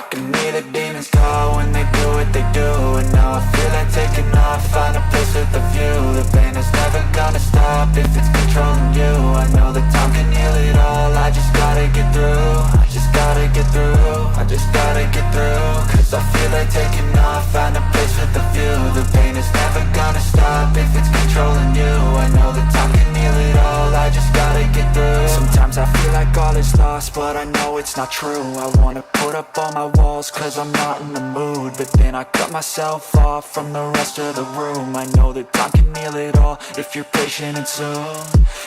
can hear the demons call when they do what they do. And now I feel like taking off, find a place with a view. The pain is never gonna stop if it's controlling you. I know that time can heal it all, I just gotta get through. I just gotta get through, I just gotta get through. Cause I feel like taking off, find a place with a view. The pain is never gonna stop if it's controlling you. I know that time can heal it all, I just gotta get through. Sometimes I feel like all is lost, but I know it's not true. I wanna put up all my walls cause I'm not in the mood, but then I cut myself off from the rest of the room. I know that time can heal it all if you're patient and soon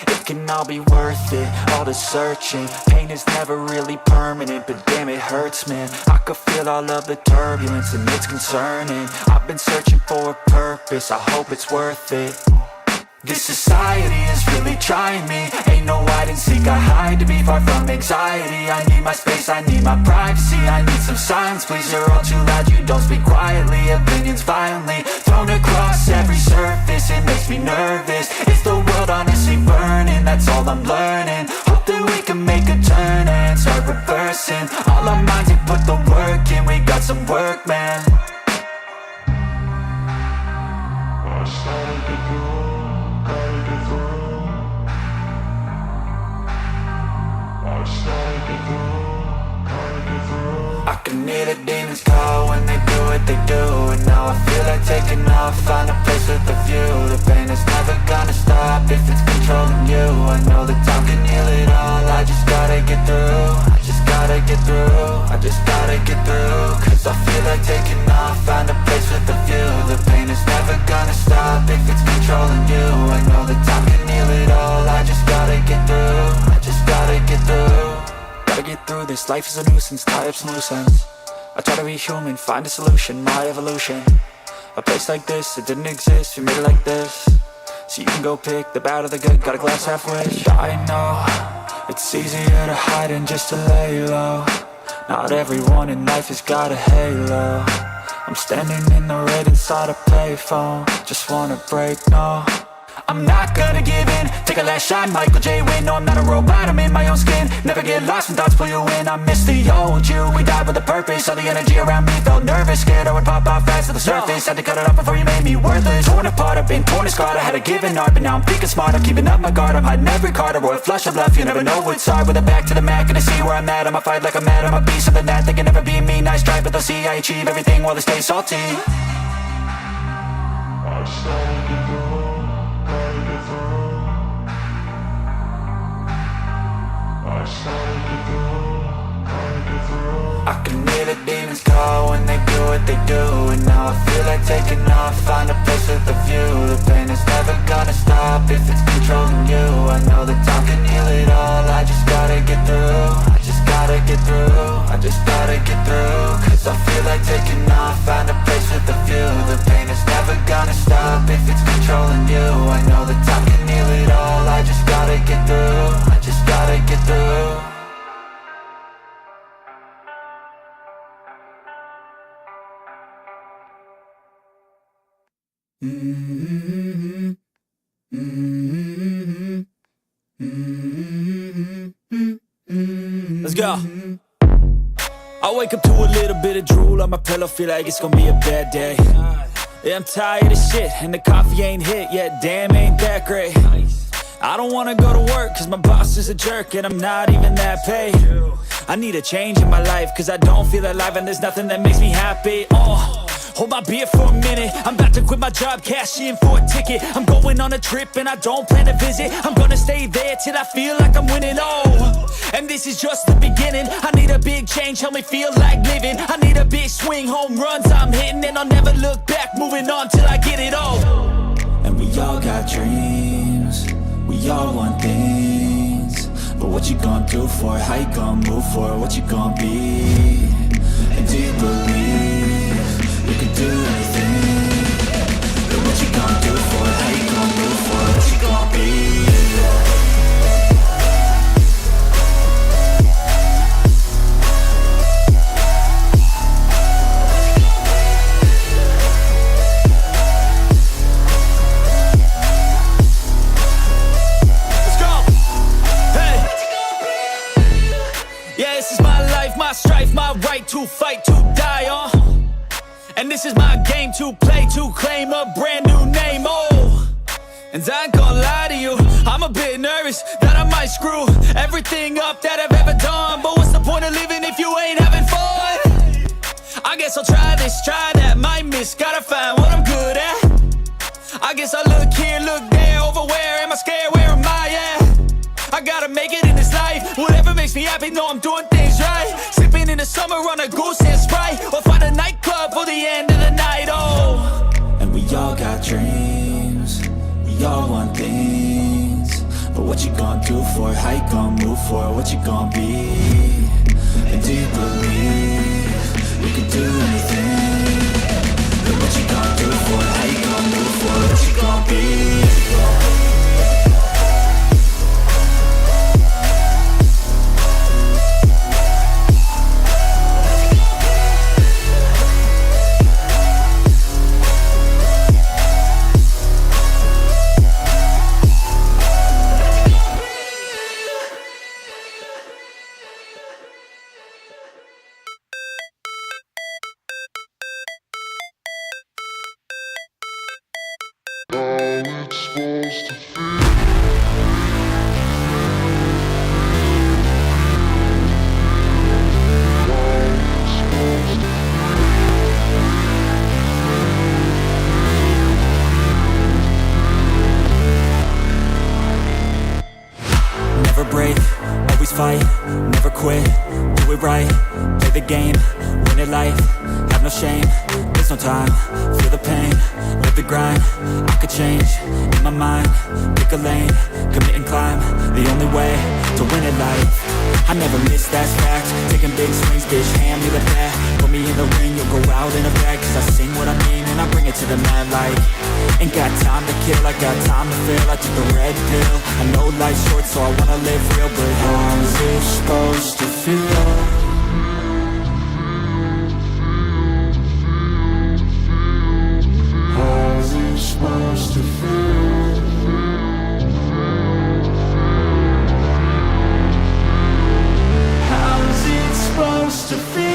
it can all be worth it, all the searching. Pain is never really permanent, but damn it hurts, man. I could feel all of the turbulence and it's concerning. I've been searching for a purpose, I hope it's worth it. This society is really trying me. Ain't no hide and seek, I hide to be far from anxiety. I need my space, I need my privacy. I need some silence, please, you're all too loud. You don't speak quietly, opinions violently thrown across every surface. It makes me nervous, is the world honestly burning? That's all I'm learning. Hope that we can make a turn and start reversing all our minds and put the work in. We got some work, man. I started to go. I can hear the demons call when they do what they do. And now I feel like taking off, find a place with a view. The pain is never gonna stop if it's controlling you. I know that time can heal it all, I just gotta get through. I just gotta get through, I just gotta get through. Cause I feel like taking off, find a place with a view. The pain is never gonna stop if it's controlling you. I know that time can heal it all, I just gotta get through. I just gotta get through. Gotta get through this, life is a nuisance, tie up some loose ends. I try to be human, find a solution, my evolution. A place like this, it didn't exist, we made it like this. So you can go pick the bad or the good, got a glass half wish. I know, it's easier to hide than just to lay low. Not everyone in life has got a halo. I'm standing in the red inside a payphone, just wanna break, no. I'm not gonna give in, take a last shot, Michael J. Win. No, I'm not a robot, I'm in my own skin. Never get lost when thoughts pull you in. I miss the old you, we died with a purpose. All the energy around me felt nervous, scared I would pop off fast to the surface. Had to cut it off before you made me worthless. Torn apart, I've been torn and scarred. I had a given art, but now I'm thinking smart. I'm keeping up my guard, I'm hiding every card. A royal flush of bluff, you never know what's hard. With a back to the mat, gonna see where I'm at. I'ma fight like I'm mad, I'm a piece of the net. They can never be me, nice try, but they'll see I achieve everything while they stay salty. I started to go. I can hear the demons call when they do what they do. And now I feel like taking off, find a place with a view. The pain is never gonna stop if it's controlling you. I know that time can heal it all, I just gotta get through. I just gotta get through, I just gotta get through. Cause I feel like taking off, find a place with a view. The pain is never gonna stop if it's controlling you. I know that time can heal it all, I just gotta get through. I just gotta get through. Let's go. I wake up to a little bit of drool on my pillow, feel like it's gonna be a bad day. Yeah, I'm tired of shit, and the coffee ain't hit yet, damn, ain't that great. I don't wanna go to work, cause my boss is a jerk, and I'm not even that paid. I need a change in my life, cause I don't feel alive, and there's nothing that makes me happy. Hold my beer for a minute, I'm about to quit my job, cash in for a ticket. I'm going on a trip and I don't plan to visit. I'm gonna stay there till I feel like I'm winning, and this is just the beginning. I need a big change, help me feel like living. I need a big swing, home runs I'm hitting. And I'll never look back, moving on till I get it all. And we all got dreams, we all want things. But what you gonna do for it, how you gonna move for it, what you gonna be? And do you believe you can do anything? But what you gonna do for it, how you gonna move for it, what you gonna be? my strife, my right to fight, to die on. And this is my game to play, to claim a brand new name, oh. And I ain't gonna lie to you, I'm a bit nervous that I might screw everything up that I've ever done. But what's the point of living if you ain't having fun? I guess I'll try this, try that, might miss, gotta find what I'm good at. I guess I look here, look there, over where am I scared, where am I at? I gotta make it in this life, whatever makes me happy, know I'm doing things right. Sipping in the summer on a goose and Sprite, or find a nightclub for the end of the night, oh. And we all got dreams, we all want things, but what you gonna do for it? How you gonna move for it? What you gonna be? And do you believe you can do anything? But what you gonna do for it? How you gonna move for it? What you gonna be? Never break, always fight, never quit, do it right, play the game, win it life, have no shame, there's no time, feel the pain, live the grind, I could change, in my mind, pick a lane, commit and climb, the only way to win it life. I never miss, that's fact, taking big swings, bitch, hand me the bat, put me in the ring, you'll go out in a bag, cause I sing what I mean and I bring it to the mad light. Ain't got time to kill, I got time to feel, I took the red pill, I know life's short so I wanna live real, but how's it supposed to feel? How's it supposed to feel? How's it supposed to feel?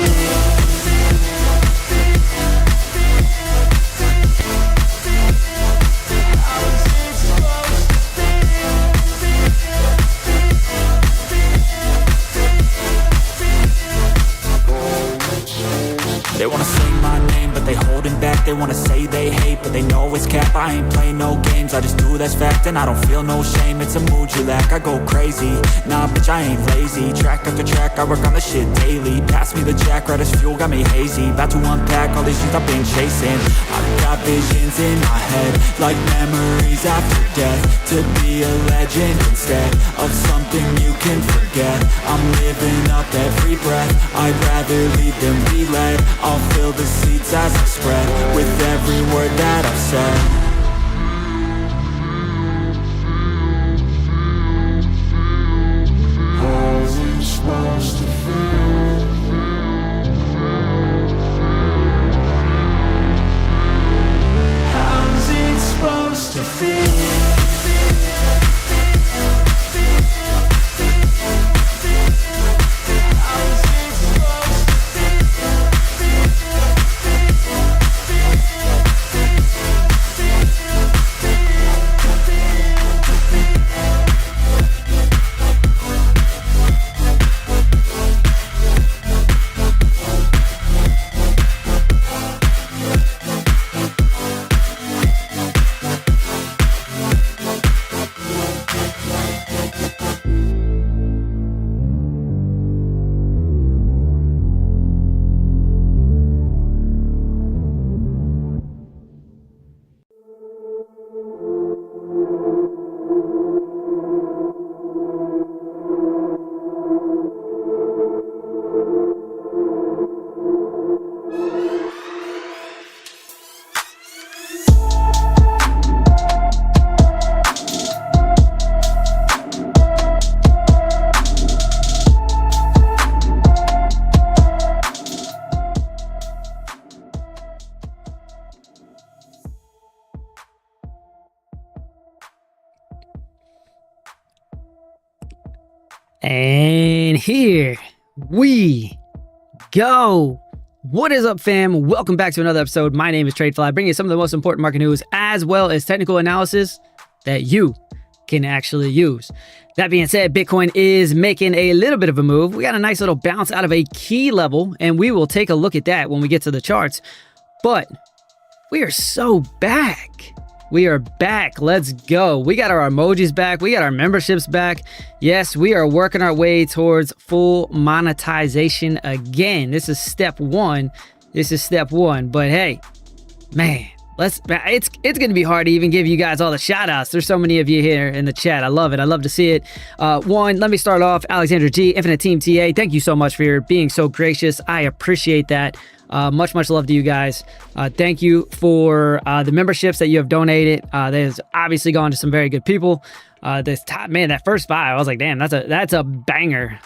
They wanna sing my name, but they holding back. They wanna say they hate, but they know it's cap. I ain't play no games, I just do that's fact. And I don't feel no shame, it's a mood you lack. I go crazy, nah bitch I ain't lazy. Track after track, I work on the shit daily. Pass me the jack, right as fuel, got me hazy. About to unpack all these things I've been chasing. I've got visions in my head, like memories after death. To be a legend instead of something you can forget. I'm living up every breath, I'd rather lead than be led. I'll fill the seats as I spread with every word that I've said. How's it supposed to feel? How's it supposed to feel? And here we go. What is up, fam? Welcome back to another episode. My name is TradeFly, bringing you some of the most important market news as well as technical analysis that you can actually use. That being said, Bitcoin is making a little bit of a move. We got a nice little bounce out of a key level, and we will take a look at that when we get to the charts. But we are so back. We are back. Let's go. We got our emojis back. We got our memberships back. Yes, we are working our way towards full monetization again. This is step one. But hey, man, it's going to be hard to even give you guys all the shout outs. There's so many of you here in the chat. I love it. I love to see it. One, let me start off. Alexander G, Infinite Team TA. Thank you so much for being so gracious. I appreciate that. Much love to you guys. Thank you for the memberships that you have donated. That has obviously gone to some very good people. That first 5, I was like, damn, that's a banger.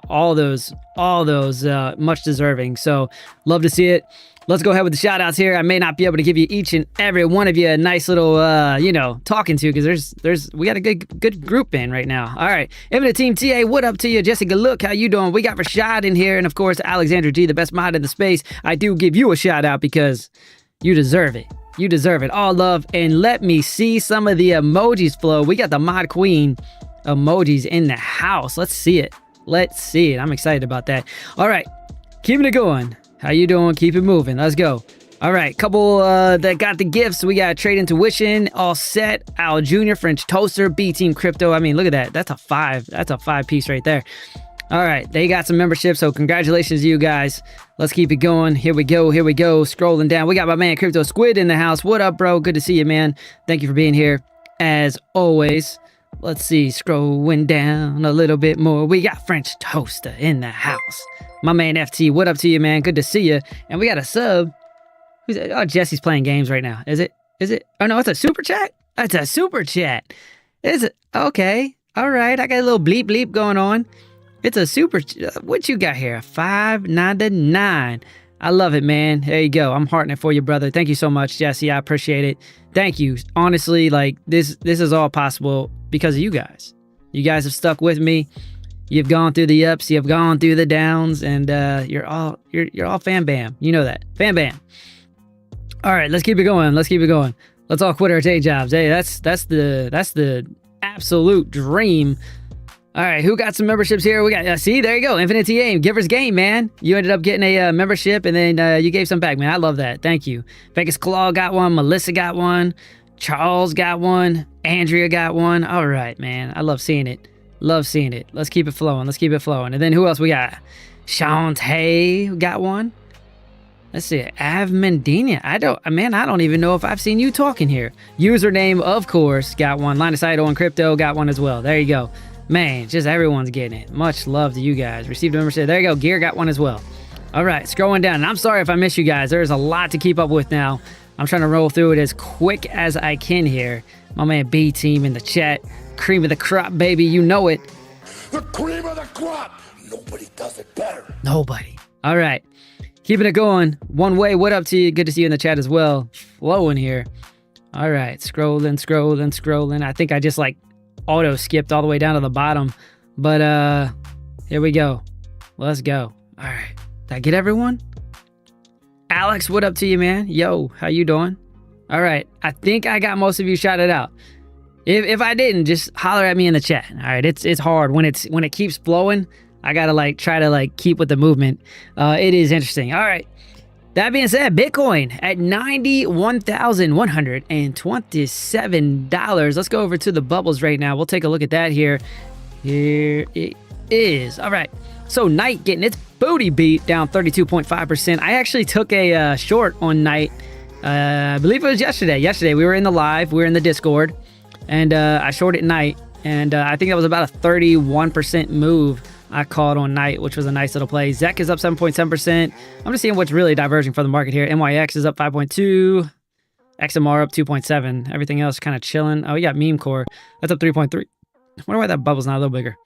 All those much deserving. So love to see it. Let's go ahead with the shout outs here. I may not be able to give you each and every one of you a nice little, talking to, because we got a good group in right now. All right. Infinite Team TA, what up to you? Jessica, look, how you doing? We got Rashad in here. And of course, Alexander G, the best mod in the space. I do give you a shout out because you deserve it. You deserve it. All love. And let me see some of the emojis flow. We got the Mod Queen emojis in the house. Let's see it. I'm excited about that. All right. Keeping it going. How you doing? Keep it moving. Let's go. All right, couple that got the gifts. We got Trade Intuition, all set. Al Jr., French Toaster, B Team Crypto. I mean, look at that. That's a 5. That's a 5 piece right there. All right, they got some membership, so congratulations to you guys. Let's keep it going. Here we go. Scrolling down. We got my man Crypto Squid in the house. What up, bro? Good to see you, man. Thank you for being here, as always. Let's see, scrolling down a little bit more. We got French Toaster in the house. My man FT, what up to you, man? Good to see you. And we got a sub. Who's that? Oh, Jesse's playing games right now. Is it? Oh, no, it's a super chat? That's a super chat. Is it? Okay. All right. I got a little bleep going on. It's a super. What you got here? 5.99. I love it, man. There you go. I'm hearting it for you, brother. Thank you so much, Jesse. I appreciate it. Thank you. Honestly, like this is all possible because of you guys. You guys have stuck with me. You've gone through the ups, you've gone through the downs, and you're all fam bam. You know that. Fam bam. All right, let's keep it going. Let's all quit our day jobs. Hey, that's the absolute dream. All right, who got some memberships here? We got see, there you go. Infinite TA, Giver's Game, man. You ended up getting a membership, and then you gave some back, man. I love that. Thank you. Vegas Claw got one. Melissa got one. Charles got one. Andrea got one. All right, man. I love seeing it. Let's keep it flowing. And then who else we got? Shantae got one. Let's see. Avmendina. I don't even know if I've seen you talking here. Username, of course, got one. Line of Sight on Crypto got one as well. There you go. Man, just everyone's getting it. Much love to you guys. Received a membership. There you go. Gear got one as well. All right, scrolling down. And I'm sorry if I miss you guys. There's a lot to keep up with now. I'm trying to roll through it as quick as I can here. My man B Team in the chat. Cream of the crop, baby. You know it. The cream of the crop. Nobody does it better. Nobody. All right. Keeping it going. One way. What up to you? Good to see you in the chat as well. Flowing here. All right. Scrolling. I think I just auto skipped all the way down to the bottom. But here we go. Let's go. All right. Did I get everyone? Alex, what up to you, man? Yo, how you doing? All right. I think I got most of you shouted out. If I didn't, just holler at me in the chat. All right, it's hard when it keeps flowing. I gotta try to keep with the movement. It is interesting. All right. That being said, Bitcoin at $91,127. Let's go over to the bubbles right now. We'll take a look at that here. Here it is. All right. So Night getting its booty beat, down 32.5%. I actually took a short on Night. I believe it was yesterday. We were in the live. We were in the Discord. And I shorted Night, and I think that was about a 31% move I called on Night, which was a nice little play. ZEC is up 7.7%. I'm just seeing what's really diverging for the market here. NYX is up 5.2. XMR up 2.7. Everything else kind of chilling. Oh, we got Meme Core. That's up 3.3. I wonder why that bubble's not a little bigger.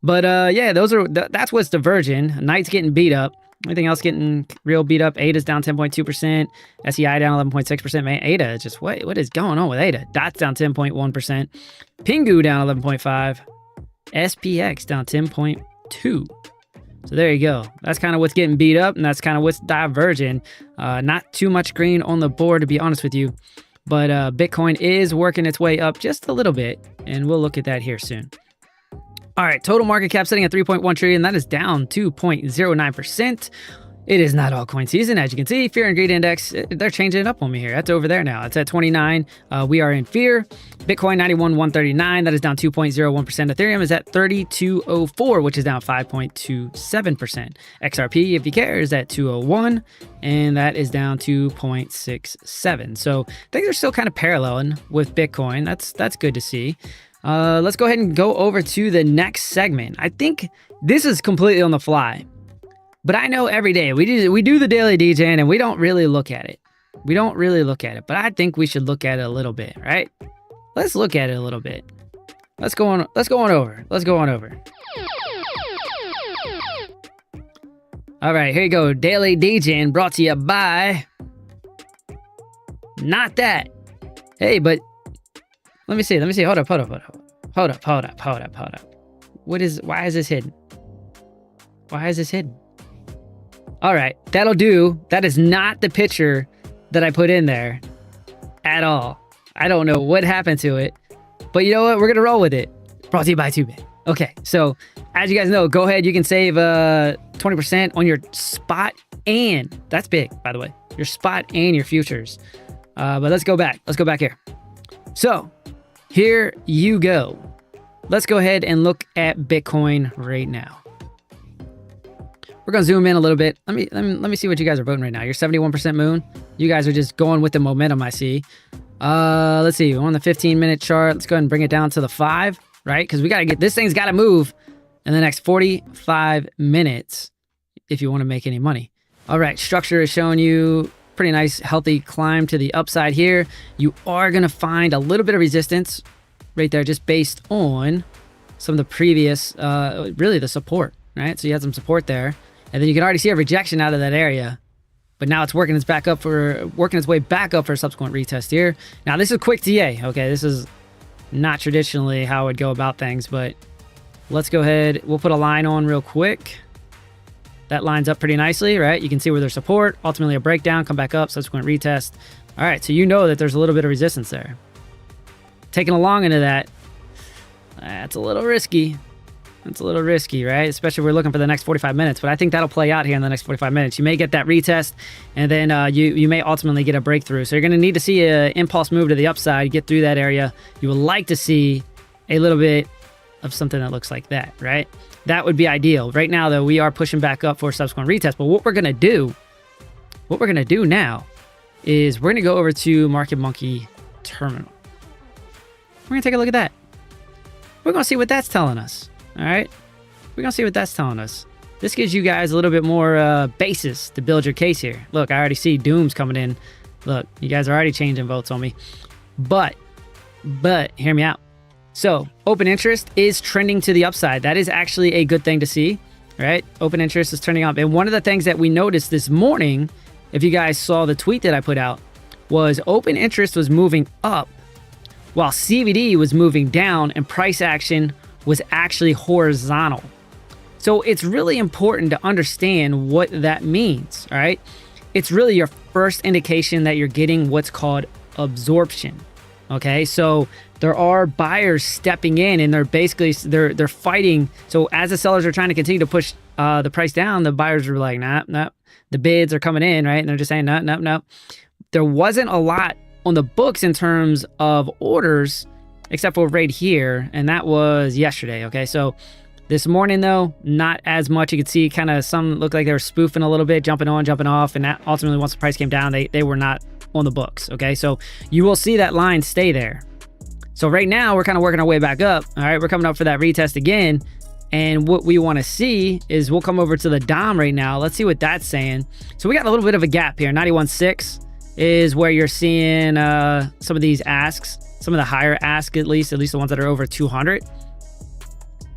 But yeah, that's what's diverging. Night's getting beat up. Anything else getting real beat up? ADA's down 10.2%. SEI down 11.6%. Man, ADA is just, what is going on with ADA? DOT's down 10.1%. Pingu down 11.5%. SPX down 10.2%. So there you go. That's kind of what's getting beat up, and that's kind of what's diverging. Not too much green on the board, to be honest with you. But Bitcoin is working its way up just a little bit, and we'll look at that here soon. All right, total market cap sitting at 3.1 trillion. That is down 2.09%. It is not altcoin season, as you can see. Fear and Greed Index, they're changing it up on me here. That's over there now. It's at 29. We are in fear. Bitcoin 91,139. That is down 2.01%. Ethereum is at 3204, which is down 5.27%. XRP, if you care, is at 201, and that is down 2.67. So things are still kind of paralleling with Bitcoin. That's good to see. Let's go ahead and go over to the next segment. I think this is completely on the fly. But I know every day we do the daily DJing and we don't really look at it. We don't really look at it, but I think we should look at it a little bit, right? Let's look at it a little bit. Let's go on over. All right, here you go. Daily DJing brought to you by not that. Hey, but let me see. Hold up. Why is this hidden? All right, that'll do. That is not the picture that I put in there at all. I don't know what happened to it, but you know what? We're going to roll with it. Brought to you by 2Bit. Okay, so as you guys know, go ahead. You can save 20% on your spot, and that's big, by the way, your spot and your futures. But let's go back. Let's go back here. So here you go. Let's go ahead and look at Bitcoin right now. We're going to zoom in a little bit. Let me see what you guys are voting right now. You're 71% Moon. You guys are just going with the momentum, I see. Let's see. We're on the 15-minute chart. Let's go ahead and bring it down to the 5, right? Because we got to get this thing's got to move in the next 45 minutes if you want to make any money. All right. Structure is showing you pretty nice, healthy climb to the upside here. You are going to find a little bit of resistance right there just based on some of the previous, really the support, right? So you had some support there. And then you can already see a rejection out of that area, but now it's working its way back up for a subsequent retest here. Now this is quick TA. Okay, this is not traditionally how I would go about things, but let's go ahead. We'll put a line on real quick. That lines up pretty nicely, right? You can see where there's support, ultimately a breakdown, come back up, subsequent retest. All right, so you know that there's a little bit of resistance there. Taking a long into that, that's a little risky. It's a little risky, right? Especially if we're looking for the next 45 minutes. But I think that'll play out here in the next 45 minutes. You may get that retest, and then you may ultimately get a breakthrough. So you're going to need to see an impulse move to the upside, get through that area. You would like to see a little bit of something that looks like that, right? That would be ideal. Right now, though, we are pushing back up for subsequent retest. But what we're going to do now is we're going to go over to Market Monkey Terminal. We're going to take a look at that. We're going to see what that's telling us. All right, we're gonna see what that's telling us. This gives you guys a little bit more basis to build your case here. Look, I already see Doom's coming in. Look, you guys are already changing votes on me. But hear me out. So open interest is trending to the upside. That is actually a good thing to see, right? Open interest is turning up. And one of the things that we noticed this morning, if you guys saw the tweet that I put out, was open interest was moving up while CVD was moving down and price action was actually horizontal. So it's really important to understand what that means, all right? It's really your first indication that you're getting what's called absorption, okay? So there are buyers stepping in and they're basically, they're fighting. So as the sellers are trying to continue to push the price down, the buyers are like, nah. The bids are coming in, right? And they're just saying, no. There wasn't a lot on the books in terms of orders, except for right here, and that was yesterday, okay? So this morning, though, not as much. You could see kind of some look like they were spoofing a little bit, jumping on, jumping off, and that ultimately, once the price came down, they were not on the books, okay? So you will see that line stay there. So right now, we're kind of working our way back up, all right? We're coming up for that retest again, and what we want to see is we'll come over to the DOM right now. Let's see what that's saying. So we got a little bit of a gap here. 91.6 is where you're seeing some of these asks. Some of the higher ask, at least the ones that are over 200.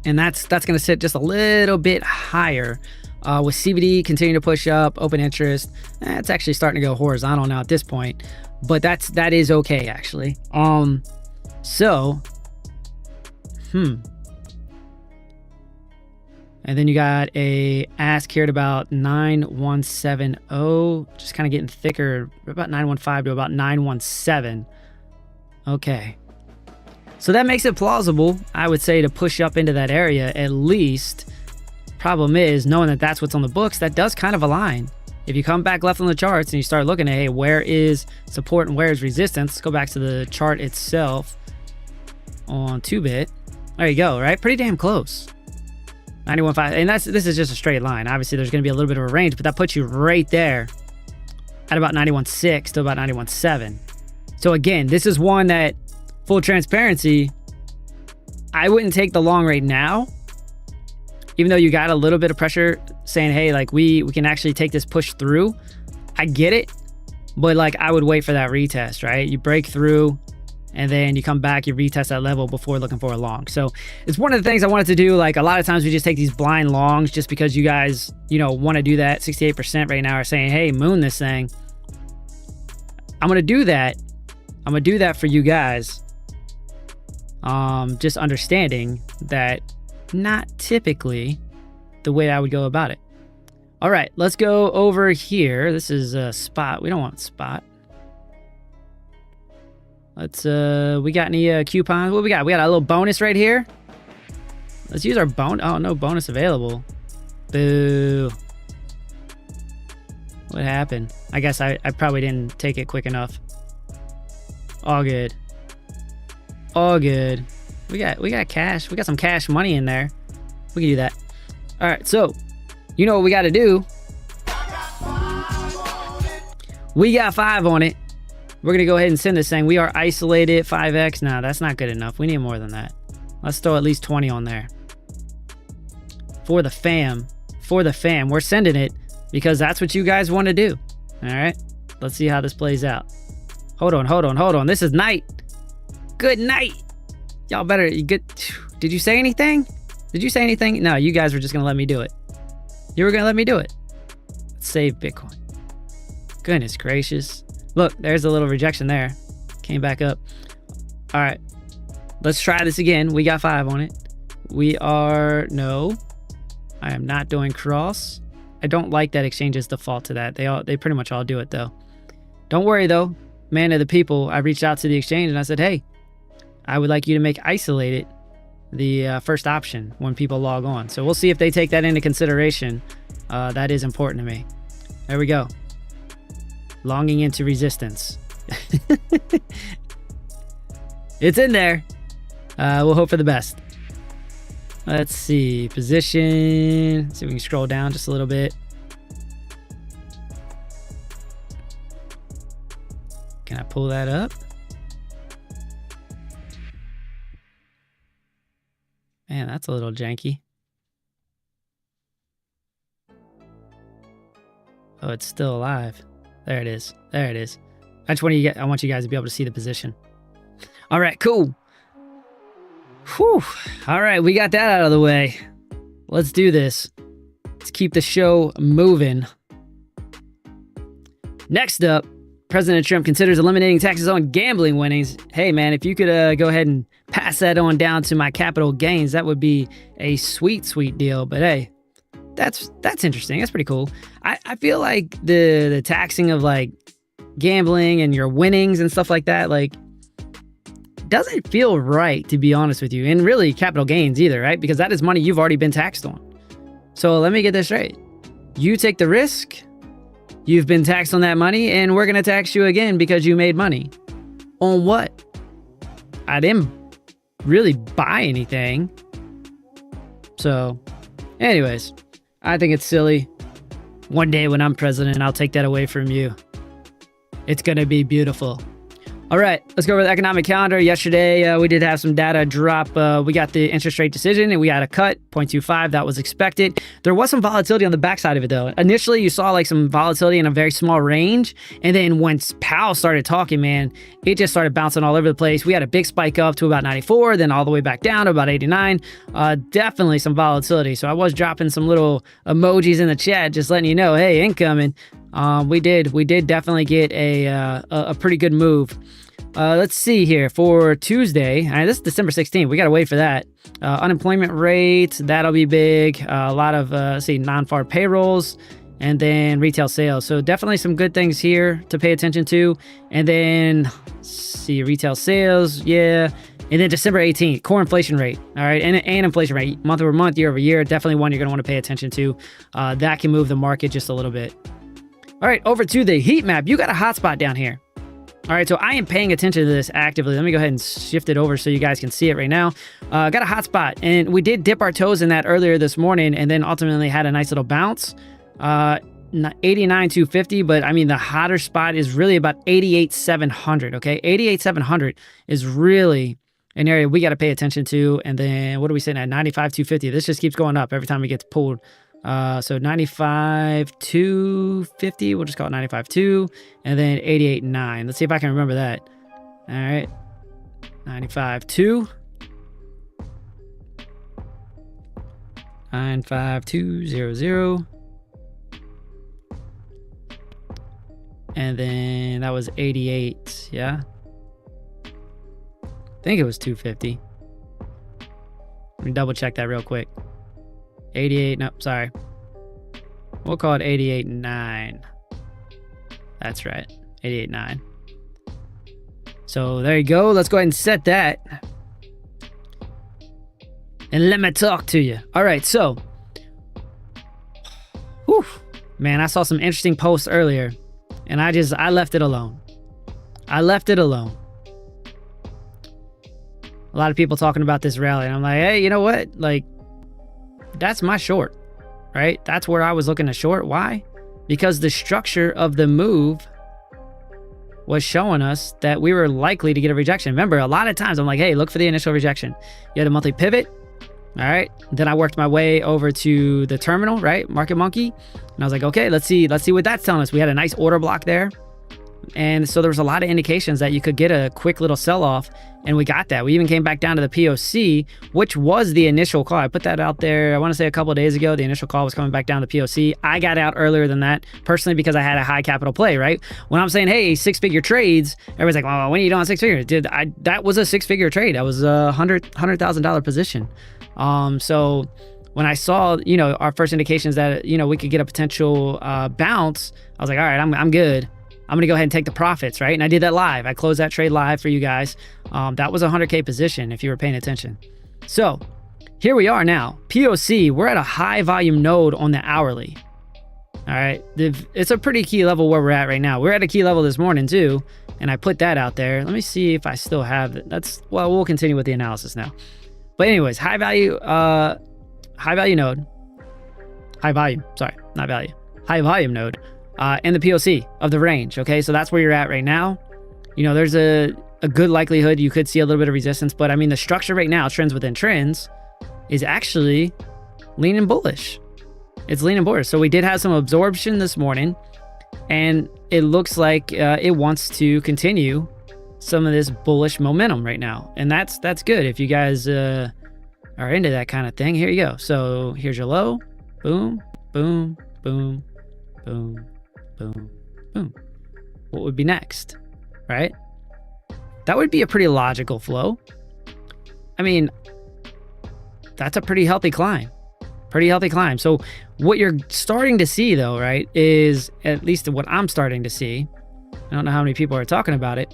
And that's going to sit just a little bit higher with CVD continuing to push up, open interest. It's actually starting to go horizontal now at this point, but that is okay actually. And then you got a ask here at about 9170, just kind of getting thicker, about 915 to about 917. Okay. So that makes it plausible, I would say, to push up into that area at least. Problem is, knowing that that's what's on the books, that does kind of align. If you come back left on the charts and you start looking at, hey, where is support and where is resistance? Let's go back to the chart itself on 2-bit. There you go, right? Pretty damn close. 91.5, and this is just a straight line. Obviously, there's going to be a little bit of a range, but that puts you right there at about 91.6 to about 91.7. So again, this is one that, full transparency, I wouldn't take the long right now, even though you got a little bit of pressure saying, hey, like we can actually take this push through. I get it, but like I would wait for that retest, right? You break through and then you come back, you retest that level before looking for a long. So it's one of the things I wanted to do. Like a lot of times we just take these blind longs just because you guys, want to do that. 68% right now are saying, hey, moon this thing. I'm going to do that. I'm going to do that for you guys. Just understanding that not typically the way I would go about it. All right, let's go over here. This is a spot. We don't want spot. Let's, we got any coupons? What we got? We got a little bonus right here. Let's use our bonus. Oh, no bonus available. Boo. What happened? I guess I probably didn't take it quick enough. All good. All good. We got cash. We got some cash money in there. We can do that. All right, so you know what we got to do. We got 5 on it. We're going to go ahead and send this thing. We are isolated 5x. Nah, that's not good enough. We need more than that. Let's throw at least 20 on there. For the fam. For the fam. We're sending it because that's what you guys want to do. All right. Let's see how this plays out. Hold on. This is night. Good night. Y'all better get. Did you say anything? Did you say anything? No, you guys were just going to let me do it. You were going to let me do it. Let's save Bitcoin. Goodness gracious. Look, there's a little rejection there. Came back up. All right. Let's try this again. We got 5 on it. No. I am not doing cross. I don't like that exchanges default to that. They pretty much all do it though. Don't worry though. Man of the people, I reached out to the exchange and I said, hey, I would like you to make isolated the first option when people log on. So we'll see if they take that into consideration. That is important to me. There we go. Longing into resistance. It's in there. We'll hope for the best. Let's see. Position. Let's see if we can scroll down just a little bit. Can I pull that up? Man, that's a little janky. Oh, it's still alive. There it is. There it is. I want you guys to be able to see the position. All right, cool. Whew. All right, we got that out of the way. Let's do this. Let's keep the show moving. Next up, President Trump considers eliminating taxes on gambling winnings. Hey, man, if you could go ahead and pass that on down to my capital gains, that would be a sweet, sweet deal. But hey, that's interesting. That's pretty cool. I feel like the taxing of like gambling and your winnings and stuff like that, like, doesn't feel right, to be honest with you. And really capital gains either, right? Because that is money you've already been taxed on. So let me get this straight. You take the risk, you've been taxed on that money, and we're going to tax you again because you made money. On what? I didn't really buy anything. So anyways, I think it's silly. One day when I'm president, I'll take that away from you. It's going to be beautiful. All right, let's go over the economic calendar. Yesterday, we did have some data drop. We got the interest rate decision, and we had a cut, 0.25. That was expected. There was some volatility on the backside of it, though. Initially, you saw like some volatility in a very small range, and then once Powell started talking, man, it just started bouncing all over the place. We had a big spike up to about 94, then all the way back down to about 89. Definitely some volatility. So I was dropping some little emojis in the chat, just letting you know, hey, incoming. We did definitely get a pretty good move. Let's see here for Tuesday. All right, this is December 16th. We got to wait for that. Unemployment rate, that'll be big. A lot of, let's see, non-farm payrolls, and then retail sales. So definitely some good things here to pay attention to. And then, let's see, retail sales, yeah. And then December 18th, core inflation rate, all right, and inflation rate, month over month, year over year, definitely one you're going to want to pay attention to. That can move the market just a little bit. All right, over to the heat map. You got a hotspot down here. All right, so I am paying attention to this actively. Let me go ahead and shift it over so you guys can see it right now. Got a hotspot, and we did dip our toes in that earlier this morning, and then ultimately had a nice little bounce. 89,250, but I mean, the hotter spot is really about 88,700, okay? 88,700 is really an area we got to pay attention to. And then what are we sitting at? 95,250. This just keeps going up every time it gets pulled. So 95,250, we'll just call it 95,2, and then 88,9. Let's see if I can remember that. All right, 95,2, 95200, and then that was 88. Yeah, I think it was 250. Let me double check that real quick. 88, nope, sorry. We'll call it 88.9. That's right, 88.9. So there you go. Let's go ahead and set that. And let me talk to you. All right, so. Whew, man, I saw some interesting posts earlier. And I left it alone. I left it alone. A lot of people talking about this rally. And I'm like, hey, you know what? Like, that's my short, right? That's where I was looking to short. Why? Because the structure of the move was showing us that we were likely to get a rejection. Remember, a lot of times I'm like, hey, look for the initial rejection. You had a monthly pivot. All right. Then I worked my way over to the terminal, right? Market Monkey. And I was like, okay, let's see what that's telling us. We had a nice order block there. And so there was a lot of indications that you could get a quick little sell-off, and we got that. We even came back down to the POC, which was the initial call. I put that out there, I want to say a couple of days ago. The initial call was coming back down to the POC. I got out earlier than that, personally, because I had a high capital play, right? When I'm saying, hey, six-figure trades, everybody's like, well, when are you doing six figures? Dude, that was a six-figure trade. That was a $100,000 position. So when I saw, our first indications that, we could get a potential bounce, I was like, all right, I'm good. I'm going to go ahead and take the profits, right? And I did that live. I closed that trade live for you guys. That was a 100K position if you were paying attention. So here we are now. POC, we're at a high volume node on the hourly. All right. It's a pretty key level where we're at right now. We're at a key level this morning too. And I put that out there. Let me see if I still have it. We'll continue with the analysis now. But anyways, high volume node. High volume node. And the POC of the range, okay? So that's where you're at right now. There's a good likelihood you could see a little bit of resistance, but I mean, the structure right now, trends within trends, is actually leaning bullish. It's leaning bullish. So we did have some absorption this morning, and it looks like it wants to continue some of this bullish momentum right now. And that's good if you guys are into that kind of thing. Here you go. So here's your low. Boom, boom, boom, boom. Boom, boom. What would be next, right? That would be a pretty logical flow. I mean, that's a pretty healthy climb. So what you're starting to see though, right, is at least what I'm starting to see. I don't know how many people are talking about it.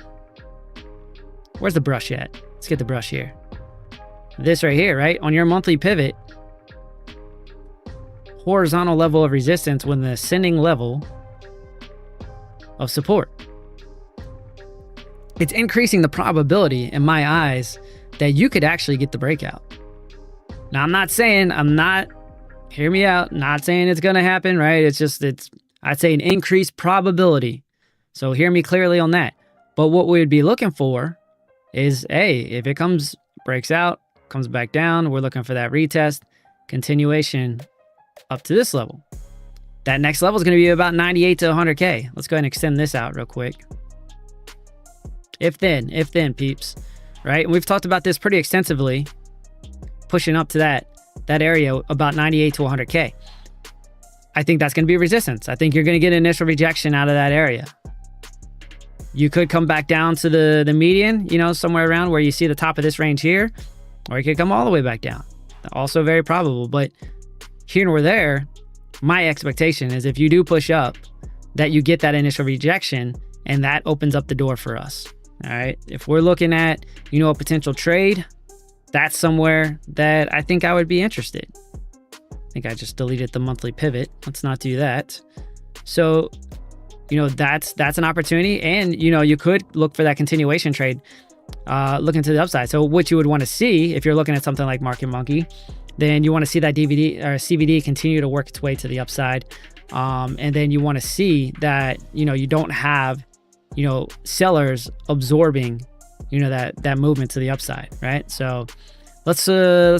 Where's the brush at? Let's get the brush here. This right here, right? On your monthly pivot, horizontal level of resistance when the ascending level of support. It's increasing the probability in my eyes that you could actually get the breakout. Now, hear me out, not saying it's going to happen, right? I'd say an increased probability. So hear me clearly on that. But what we would be looking for is, hey, if it breaks out, comes back down, we're looking for that retest, continuation up to this level. That next level is going to be about 98 to 100K. Let's go ahead and extend this out real quick. If then, peeps, right? And we've talked about this pretty extensively, pushing up to that area about 98 to 100K. I think that's going to be resistance. I think you're going to get an initial rejection out of that area. You could come back down to the median, you know, somewhere around where you see the top of this range here, or you could come all the way back down. Also very probable, but here nor there, my expectation is if you do push up, that you get that initial rejection, and that opens up the door for us. All right. If we're looking at, you know, a potential trade, that's somewhere that I think I would be interested. I think I just deleted the monthly pivot. Let's not do that. So, you know, that's an opportunity, and, you know, you could look for that continuation trade, looking to the upside. So what you would want to see if you're looking at something like Market Monkey, then you want to see that DVD or CVD continue to work its way to the upside. And then you want to see that, you know, you don't have, you know, sellers absorbing, you know, that movement to the upside, right? So let's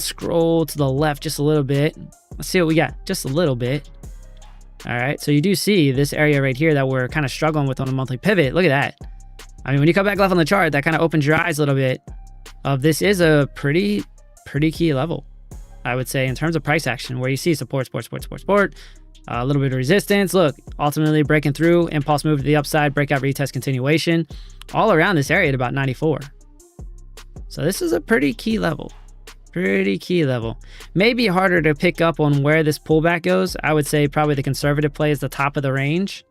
scroll to the left just a little bit. Let's see what we got, just a little bit. All right, so you do see this area right here that we're kind of struggling with on a monthly pivot. Look at that. I mean, when you come back left on the chart, that kind of opens your eyes a little bit of this is a pretty key level, I would say, in terms of price action, where you see support, a little bit of resistance. Look, ultimately breaking through, impulse move to the upside, breakout, retest, continuation, all around this area at about 94. So this is a pretty key level. Maybe harder to pick up on where this pullback goes. I would say probably the conservative play is the top of the range.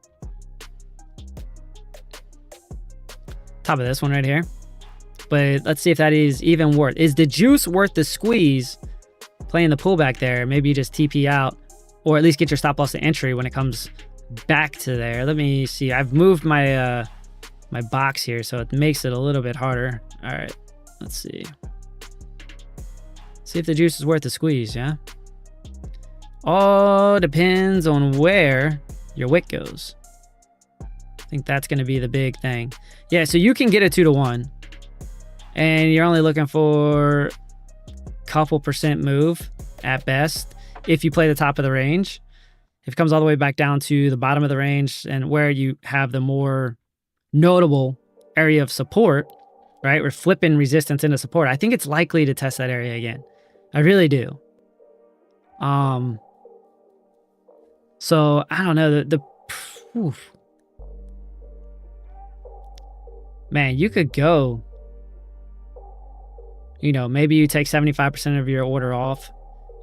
Top of this one right here. But let's see if that is even worth. Is the juice worth the squeeze playing the pullback there? Maybe you just TP out, or at least get your stop loss to entry when it comes back to there. Let me see. I've moved my my box here, so it makes it a little bit harder. All right, let's see. See if the juice is worth the squeeze, yeah? All depends on where your wick goes. I think that's going to be the big thing. Yeah, so you can get a 2-to-1, and you're only looking for a couple % move at best if you play the top of the range. If it comes all the way back down to the bottom of the range and where you have the more notable area of support, right? We're flipping resistance into support. I think it's likely to test that area again. I really do. So I don't know, man, you could go, you know, maybe you take 75% of your order off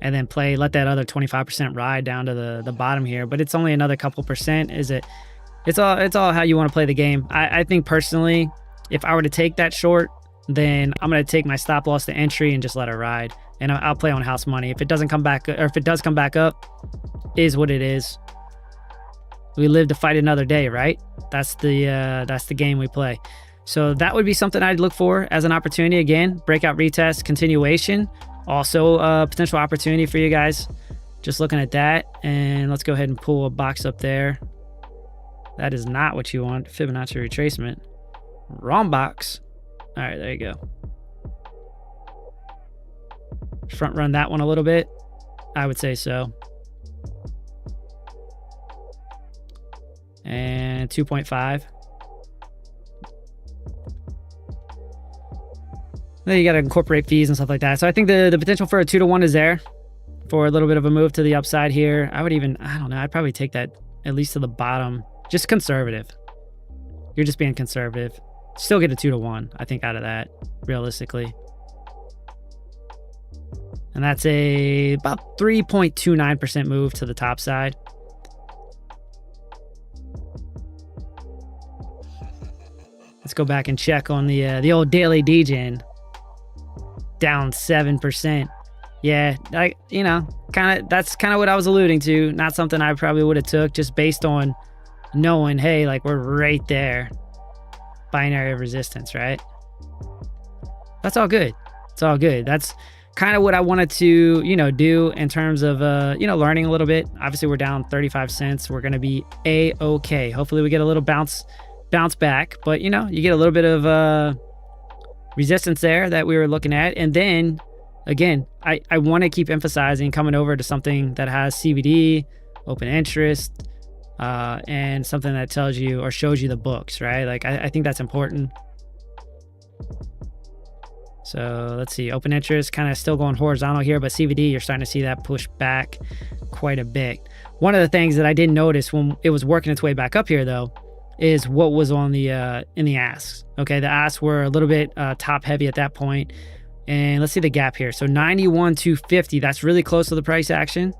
and then let that other 25% ride down to the bottom here, but it's only another couple %. It's all how you want to play the game. I think personally, if I were to take that short, then I'm going to take my stop loss to entry and just let it ride. And I'll play on house money. If it doesn't come back, or if it does come back up, is what it is. We live to fight another day, right? That's the game we play. So that would be something I'd look for as an opportunity. Again, breakout, retest, continuation. Also a potential opportunity for you guys. Just looking at that. And let's go ahead and pull a box up there. That is not what you want. Fibonacci retracement. Wrong box. All right, there you go. Front run that one a little bit. I would say so. And 2.5. Then you got to incorporate fees and stuff like that. So I think the potential for a 2-to-1 is there for a little bit of a move to the upside here. I don't know. I'd probably take that at least to the bottom. Just conservative. You're just being conservative. Still get a 2-to-1, I think, out of that, realistically. And that's about 3.29% move to the top side. Let's go back and check on the old daily degen. Down 7%. Yeah, that's kind of what I was alluding to. Not something I probably would have took, just based on knowing, hey, like, we're right there. Binary of resistance, right? That's all good. It's all good. That's kind of what I wanted to, do in terms of, learning a little bit. Obviously, we're down 35 cents. We're going to be A-okay. Hopefully, we get a little bounce back. But, you get a little bit of resistance there that we were looking at. And then, again, I want to keep emphasizing coming over to something that has CVD, open interest, and something that tells you or shows you the books, right? Like, I think that's important. So let's see, open interest kind of still going horizontal here, but CVD, you're starting to see that push back quite a bit. One of the things that I didn't notice when it was working its way back up here, though, is what was on the in the asks. Okay, the asks were a little bit top heavy at that point. And let's see the gap here. So 91,250, that's really close to the price action.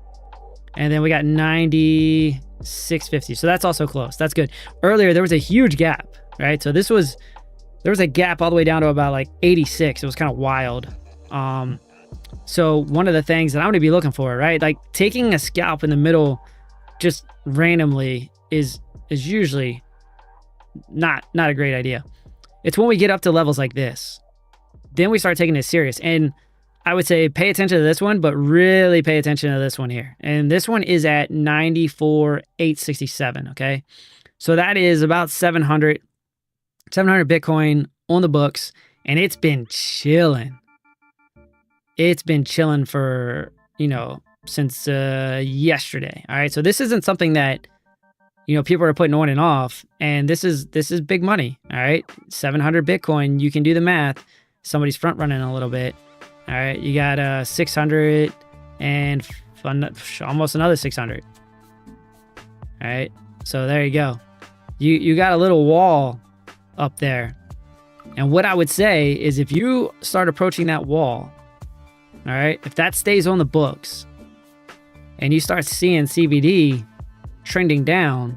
And then we got 96.50. So that's also close. That's good. Earlier there was a huge gap, right? So there was a gap all the way down to about like 86. It was kind of wild. So one of the things that I'm going to be looking for, right? Like taking a scalp in the middle just randomly is usually not a great idea. It's when we get up to levels like this, then we start taking it serious. And I would say pay attention to this one, but really pay attention to this one here. And this one is at 94,867. Okay, so that is about 700 Bitcoin on the books, and it's been chilling. It's been chilling for, you know, since yesterday. All right, so this isn't something that, you know, people are putting on and off, and this is big money. All right, 700 Bitcoin. You can do the math. Somebody's front running a little bit. All right, you got 600 and almost another 600. All right, so there you go. You got a little wall up there, and what I would say is if you start approaching that wall, all right, if that stays on the books, and you start seeing CBD trending down,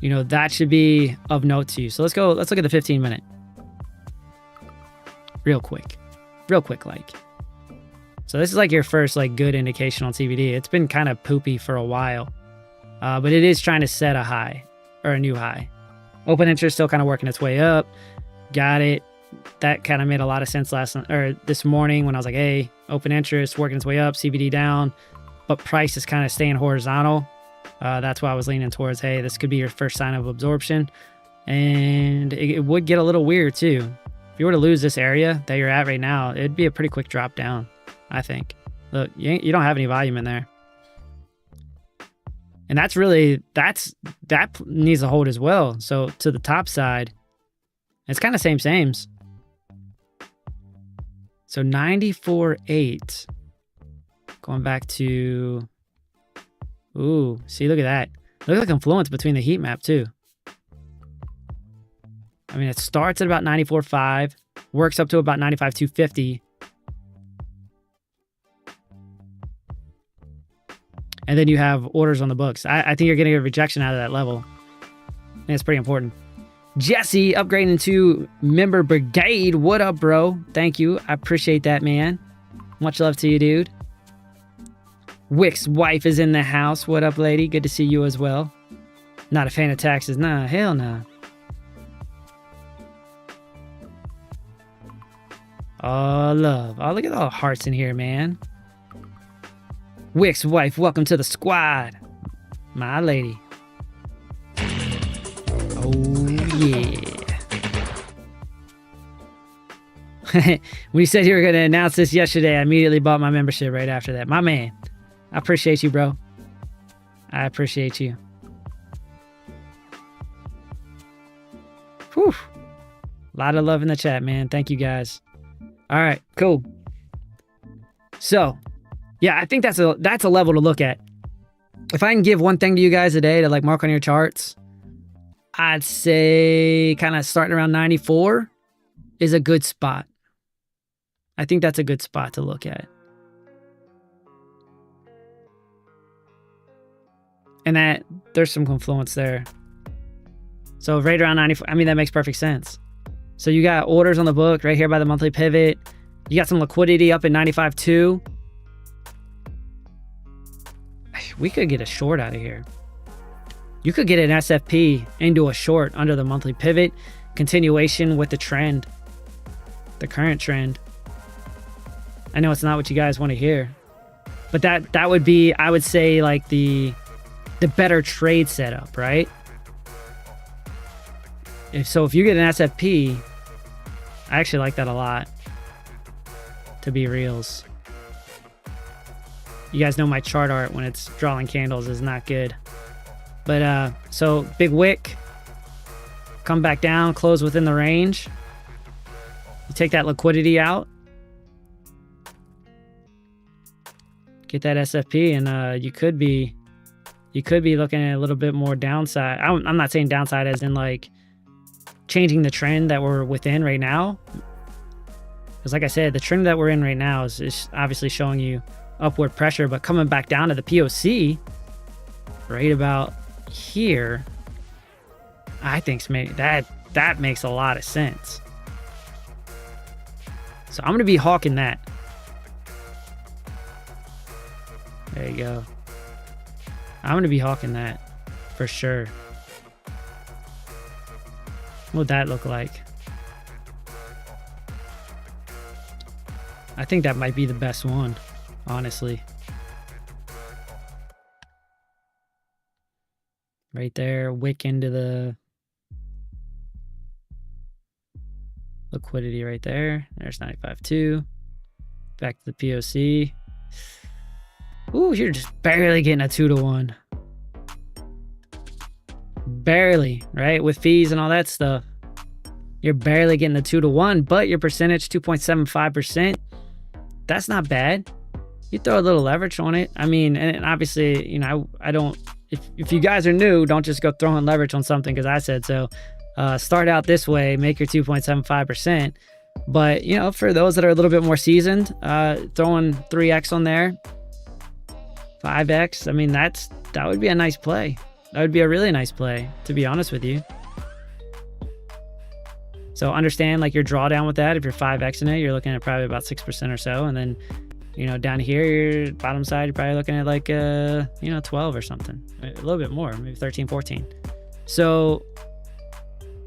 you know, that should be of note to you. So let's look at the 15-minute. Real quick, like. So this is like your first like good indication on CBD. It's been kind of poopy for a while, but it is trying to set a high or a new high. Open interest still kind of working its way up. Got it. That kind of made a lot of sense this morning when I was like, hey, open interest working its way up, CBD down, but price is kind of staying horizontal. That's why I was leaning towards, hey, this could be your first sign of absorption. And it would get a little weird too. If you were to lose this area that you're at right now, it'd be a pretty quick drop down, I think. Look, you don't have any volume in there. And that needs to hold as well. So to the top side, it's kind of sames. So 94.8. Going back to, ooh, see, look at that. Look at the confluence between the heat map too. I mean, it starts at about 94.5, works up to about 95,250. And then you have orders on the books. I think you're getting a rejection out of that level. And it's pretty important. Jesse upgrading to member brigade. What up, bro? Thank you. I appreciate that, man. Much love to you, dude. Wick's wife is in the house. What up, lady? Good to see you as well. Not a fan of taxes. Nah, hell nah. Oh, love. Oh, look at all the hearts in here, man. Wick's wife, welcome to the squad. My lady. Oh, yeah. When you said you were going to announce this yesterday, I immediately bought my membership right after that. My man. I appreciate you, bro. I appreciate you. Whew. A lot of love in the chat, man. Thank you, guys. All right, cool. So, yeah, I think that's a level to look at. If I can give one thing to you guys today to like mark on your charts, I'd say kind of starting around 94 is a good spot. I think that's a good spot to look at. And that there's some confluence there. So right around 94, I mean, that makes perfect sense. So you got orders on the book right here by the monthly pivot. You got some liquidity up at 95.2. We could get a short out of here. You could get an SFP into a short under the monthly pivot. Continuation with the trend. The current trend. I know it's not what you guys want to hear. But that would be, I would say, like the better trade setup, right? If you get an SFP, I actually like that a lot, to be reals. You guys know my chart art when it's drawing candles is not good. But so big wick, come back down, close within the range. You take that liquidity out, get that SFP, and you could be you could be looking at a little bit more downside. I'm not saying downside as in like changing the trend that we're within right now. Because like I said, the trend that we're in right now is obviously showing you upward pressure, but coming back down to the POC right about here, I think that makes a lot of sense. So I'm going to be hawking that. There you go. I'm going to be hawking that for sure. What would that look like? I think that might be the best one, honestly. Right there, wick into the liquidity right there. There's 95.2. Back to the POC. Ooh, you're just barely getting a 2-to-1. Barely, right? With fees and all that stuff. You're barely getting the 2-to-1, but your percentage, 2.75%. That's not bad. You throw a little leverage on it. I mean, and obviously, you know, I don't, if you guys are new, don't just go throwing leverage on something because I said so. Start out this way, make your 2.75%. But, you know, for those that are a little bit more seasoned, throwing 3x on there, 5x, I mean, that would be a nice play. That would be a really nice play, to be honest with you. So understand like your drawdown with that. If you're 5xing it, you're looking at probably about 6% or so. And then, you know, down here, your bottom side, you're probably looking at like, you know, 12 or something. A little bit more, maybe 13, 14. So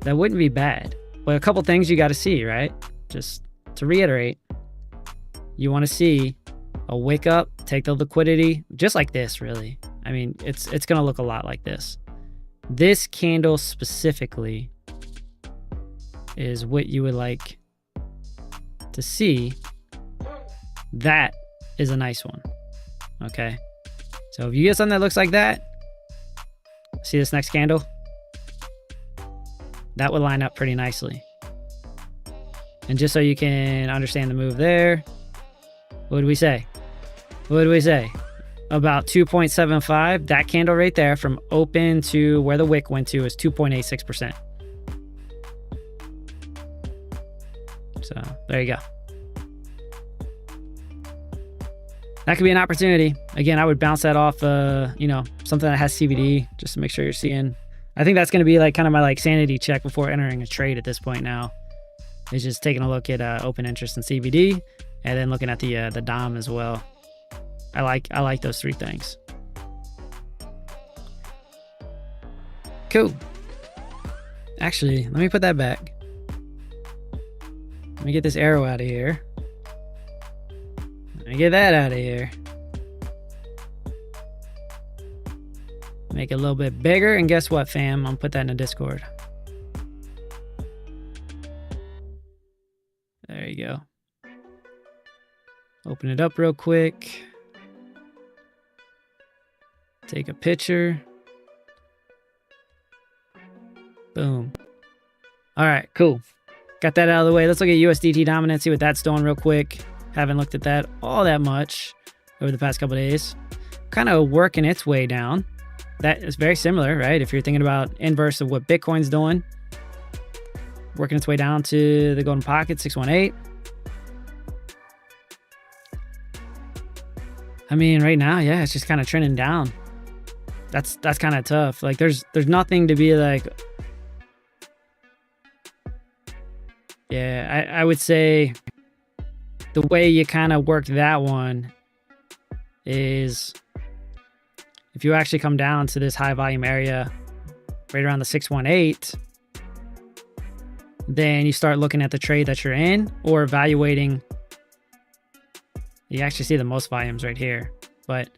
that wouldn't be bad. But a couple things you got to see, right? Just to reiterate, you want to see a wick up, take the liquidity, just like this, really. I mean, it's going to look a lot like this. This candle specifically is what you would like to see. That is a nice one. Okay. So if you get something that looks like that, see this next candle? That would line up pretty nicely. And just so you can understand the move there, what did we say? What did we say? About 2.75. That candle right there from open to where the wick went to is 2.86%. So there you go. That could be an opportunity. Again, I would bounce that off, you know, something that has CBD just to make sure you're seeing. I think that's going to be like kind of my like sanity check before entering a trade at this point now. Is just taking a look at open interest in CBD and then looking at the DOM as well. I like those three things. Cool. Actually, let me put that back. Let me get this arrow out of here. Let me get that out of here. Make it a little bit bigger. And guess what, fam? I'm gonna put that in the Discord. There you go. Open it up real quick. Take a picture. Boom. All right, cool. Got that out of the way. Let's look at USDT dominance, see what that's doing real quick. Haven't looked at that all that much over the past couple of days. Kind of working its way down. That is very similar, right? If you're thinking about inverse of what Bitcoin's doing. Working its way down to the golden pocket, 618. I mean, right now, yeah, it's just kind of trending down. That's kind of tough. Like there's nothing to be like, yeah, I would say the way you kind of work that one is if you actually come down to this high volume area right around the 618, then you start looking at the trade that you're in or evaluating. You actually see the most volumes right here, but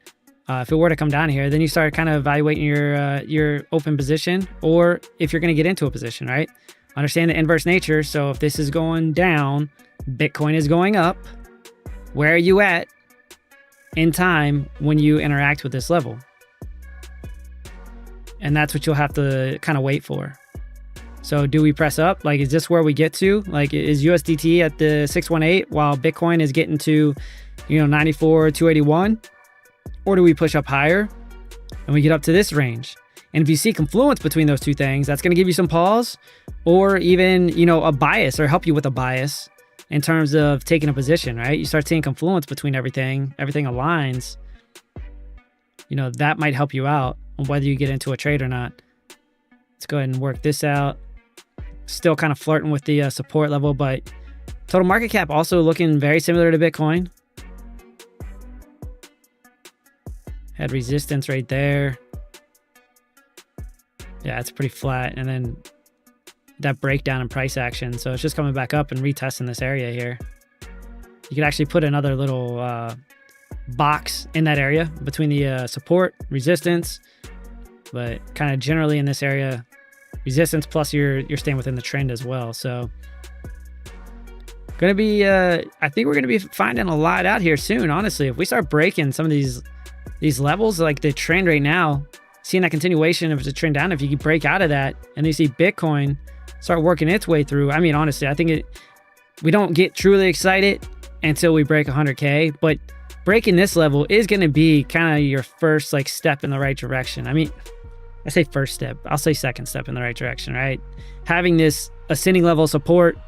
if it were to come down here, then you start kind of evaluating your open position, or if you're going to get into a position, right? Understand the inverse nature. So if this is going down, Bitcoin is going up. Where are you at in time when you interact with this level? And that's what you'll have to kind of wait for. So do we press up? Like, is this where we get to? Like, is USDT at the 618 while Bitcoin is getting to, you know, 94, 281? Or do we push up higher and we get up to this range. And if you see confluence between those two things, that's going to give you some pause or even, you know, a bias or help you with a bias in terms of taking a position, right? You start seeing confluence between everything aligns, you know, that might help you out on whether you get into a trade or not. Let's go ahead and work this out. Still kind of flirting with the support level, but total market cap also looking very similar to Bitcoin. Had resistance right there. Yeah, it's pretty flat. And then that breakdown in price action. So it's just coming back up and retesting this area here. You could actually put another little box in that area between the support, resistance, but kind of generally in this area, resistance plus you're staying within the trend as well. So gonna be I think we're gonna be finding a lot out here soon, honestly. If we start breaking some of these levels, like the trend right now, seeing that continuation of the trend down, if you can break out of that and you see Bitcoin start working its way through, I mean, honestly, I think we don't get truly excited until we break 100K, but breaking this level is going to be kind of your first like step in the right direction. I mean, I say first step, I'll say second step in the right direction, right? Having this ascending level support,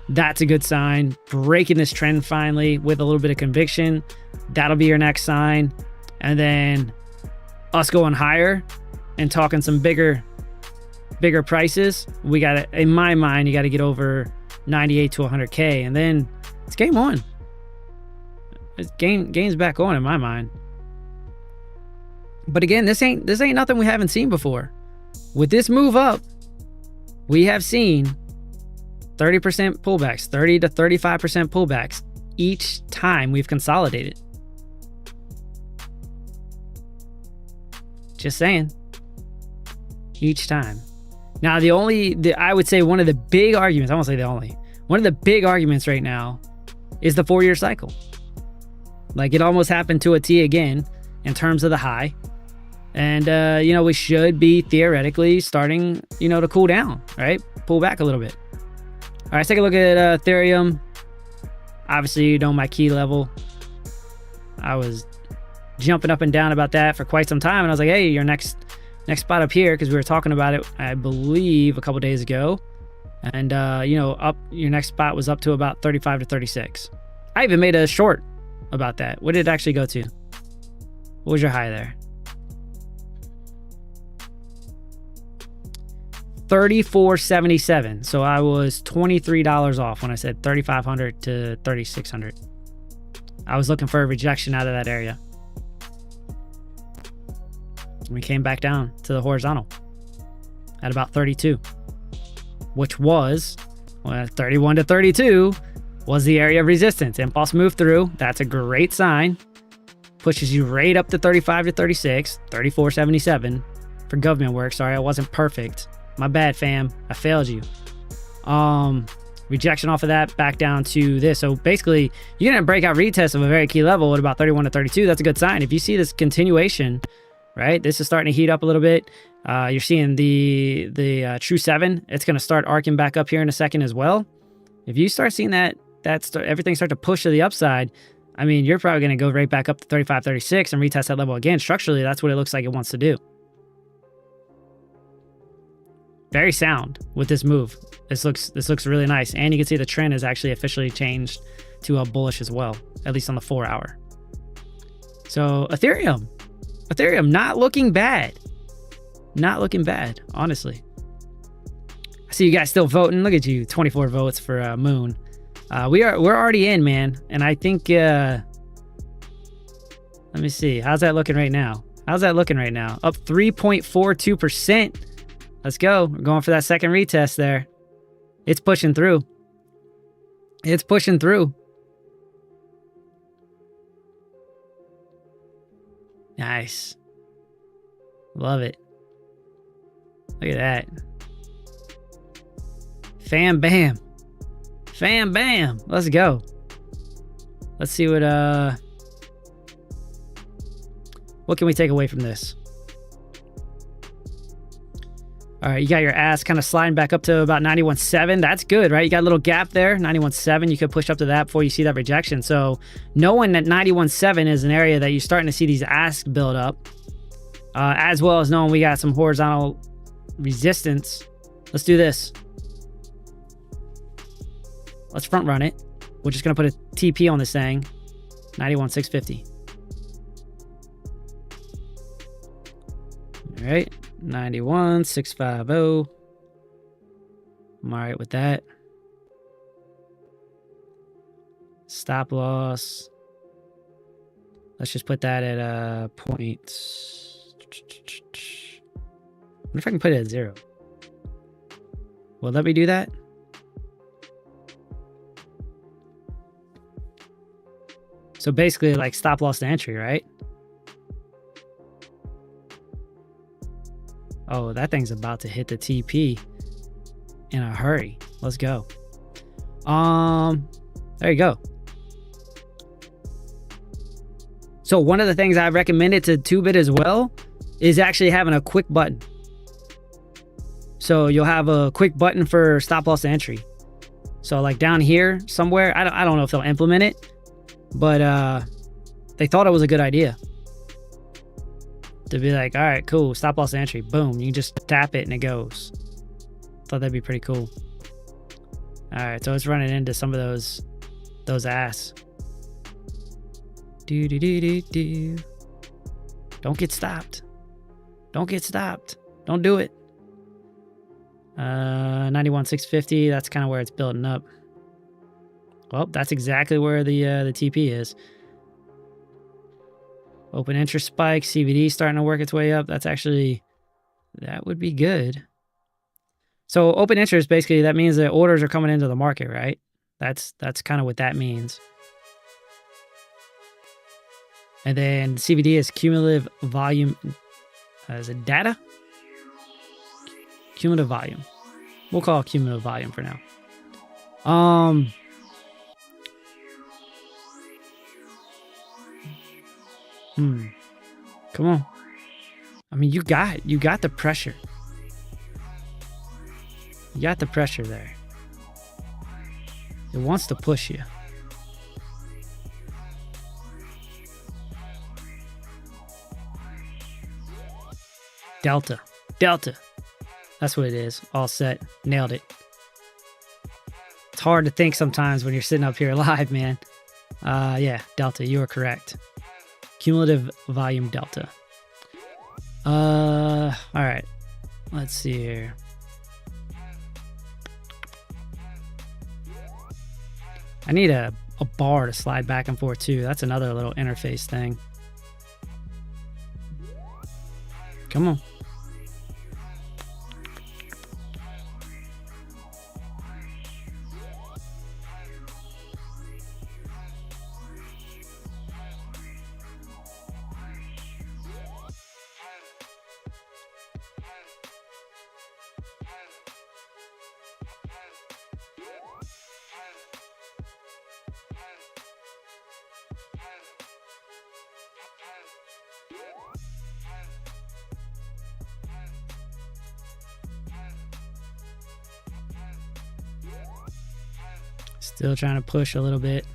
that's a good sign. Breaking this trend finally with a little bit of conviction, that'll be your next sign. And then us going higher and talking some bigger prices, we got to, in my mind, you got to get over 98 to 100K, and then it's game on. It's game's back on in my mind. But again, this ain't nothing we haven't seen before. With this move up, we have seen 30% pullbacks, 30 to 35% pullbacks each time we've consolidated. Just saying. Each time. Now, I would say one of the big arguments, I won't say the only, one of the big arguments right now is the 4-year cycle. Like, it almost happened to a T again in terms of the high. And, you know, we should be theoretically starting, you know, to cool down, right? Pull back a little bit. All right, let's take a look at Ethereum. Obviously, you know my key level. I was jumping up and down about that for quite some time, and I was like, hey, your next spot up here, because we were talking about it, I believe, a couple days ago. And, you know, your next spot was up to about 35 to 36. I even made a short about that. What did it actually go to? What was your high there? 34.77. So I was $23 off when I said 3,500 to 3,600. I was looking for a rejection out of that area. We came back down to the horizontal at about 32, which was 31 to 32 was the area of resistance. Impulse move through. That's a great sign. Pushes you right up to 35 to 36, 34.77 for government work. Sorry, I wasn't perfect. My bad, fam. I failed you. Rejection off of that, back down to this. So basically, you're going to break out retest of a very key level at about 31 to 32. That's a good sign. If you see this continuation, right, this is starting to heat up a little bit. You're seeing the true 7. It's going to start arcing back up here in a second as well. If you start seeing everything start to push to the upside, I mean, you're probably going to go right back up to 35, 36 and retest that level again. Structurally, that's what it looks like it wants to do. Very sound with this move. This looks really nice. And you can see the trend has actually officially changed to a bullish as well, at least on the 4 hour. So Ethereum, not looking bad. Not looking bad, honestly. I see you guys still voting. Look at you, 24 votes for Moon. We're already in, man. And I think, let me see. How's that looking right now? Up 3.42%. Let's go. We're going for that second retest there. It's pushing through. Nice. Love it. Look at that. Fam bam. Let's go. Let's see what can we take away from this? All right, you got your ass kind of sliding back up to about 91.7. That's good, right? You got a little gap there, 91.7. You could push up to that before you see that rejection. So knowing that 91.7 is an area that you're starting to see these asks build up, as well as knowing we got some horizontal resistance. Let's do this. Let's front run it. We're just going to put a TP on this thing. 91,650. All right. 91,650. I'm all right with that. Stop loss. Let's just put that at a point. What if I can put it at 0? Will let me do that? So basically, like stop loss to entry, right? Oh, that thing's about to hit the TP in a hurry. Let's go. There you go. So one of the things I've recommended to 2-bit as well is actually having a quick button. So you'll have a quick button for stop loss to entry. So like down here somewhere, I don't know if they'll implement it, but they thought it was a good idea to be like, all right, cool, stop loss to entry, boom, you can just tap it and it goes. Thought that'd be pretty cool. All right, so it's running into some of those ass. Do. Don't get stopped. Don't get stopped. Don't do it. 91,650. That's kind of where it's building up. Well, that's exactly where the TP is. Open interest spike. CVD starting to work its way up. That would be good. So open interest, basically, that means that orders are coming into the market, right? That's kind of what that means. And then CVD is cumulative volume. Is it data? Cumulative volume. We'll call it cumulative volume for now. Come on. I mean, you got the pressure. You got the pressure there. It wants to push you. Delta. That's what it is. All set. Nailed it. It's hard to think sometimes when you're sitting up here live, man. Yeah, delta. You are correct. Cumulative volume delta. All right. Let's see here. I need a bar to slide back and forth too. That's another little interface thing. Come on. Still trying to push a little bit.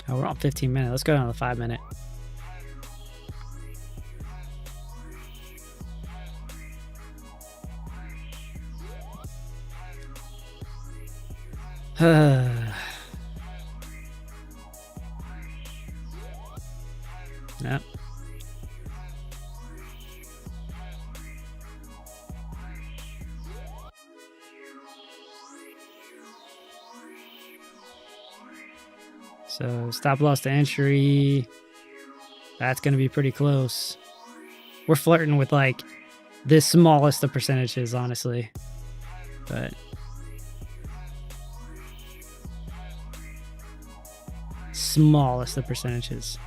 Oh, we're on 15 minutes. Let's go down to the 5 minute. Yep. So stop loss to entry. That's going to be pretty close. We're flirting with like the smallest of percentages, honestly. But smallest of percentages.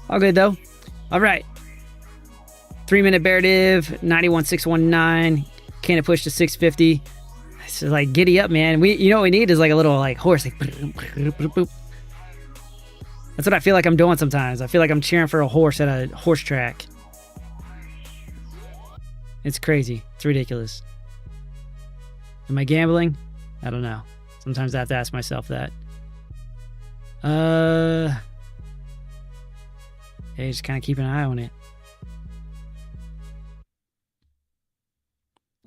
All good though. All right. 3 minute bear div, 91,619. Can it push to 650? It's like giddy up, man. What we need is like a little like horse, like boop, boop, boop, boop. That's what I feel like I'm doing sometimes. I feel like I'm cheering for a horse at a horse track. It's crazy. It's ridiculous. Am I gambling? I don't know. Sometimes I have to ask myself that. Okay, just kind of keep an eye on it.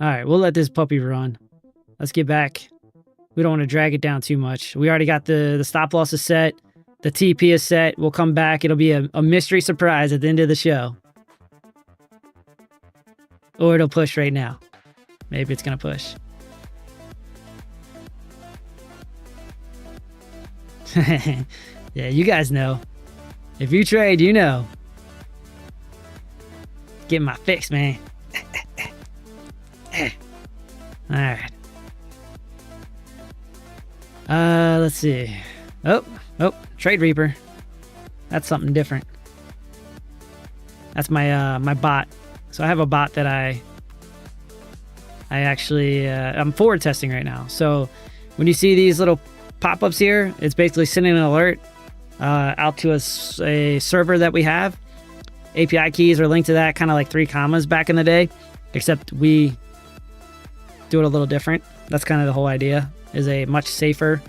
All right, we'll let this puppy run. Let's get back. We don't want to drag it down too much. We already got the stop losses set. The TP is set. We'll come back. It'll be a mystery surprise at the end of the show. Or it'll push right now. Maybe it's going to push. Yeah, you guys know. If you trade, you know. Get my fix, man. Alright. Let's see. Oh, Trade Reaper. That's something different. That's my my bot. So I have a bot that I actually I'm forward testing right now. So when you see these little pop-ups here, it's basically sending an alert out to a server that we have. API keys are linked to that, kind of like 3 commas back in the day, except we do it a little different. That's kind of the whole idea, is a much safer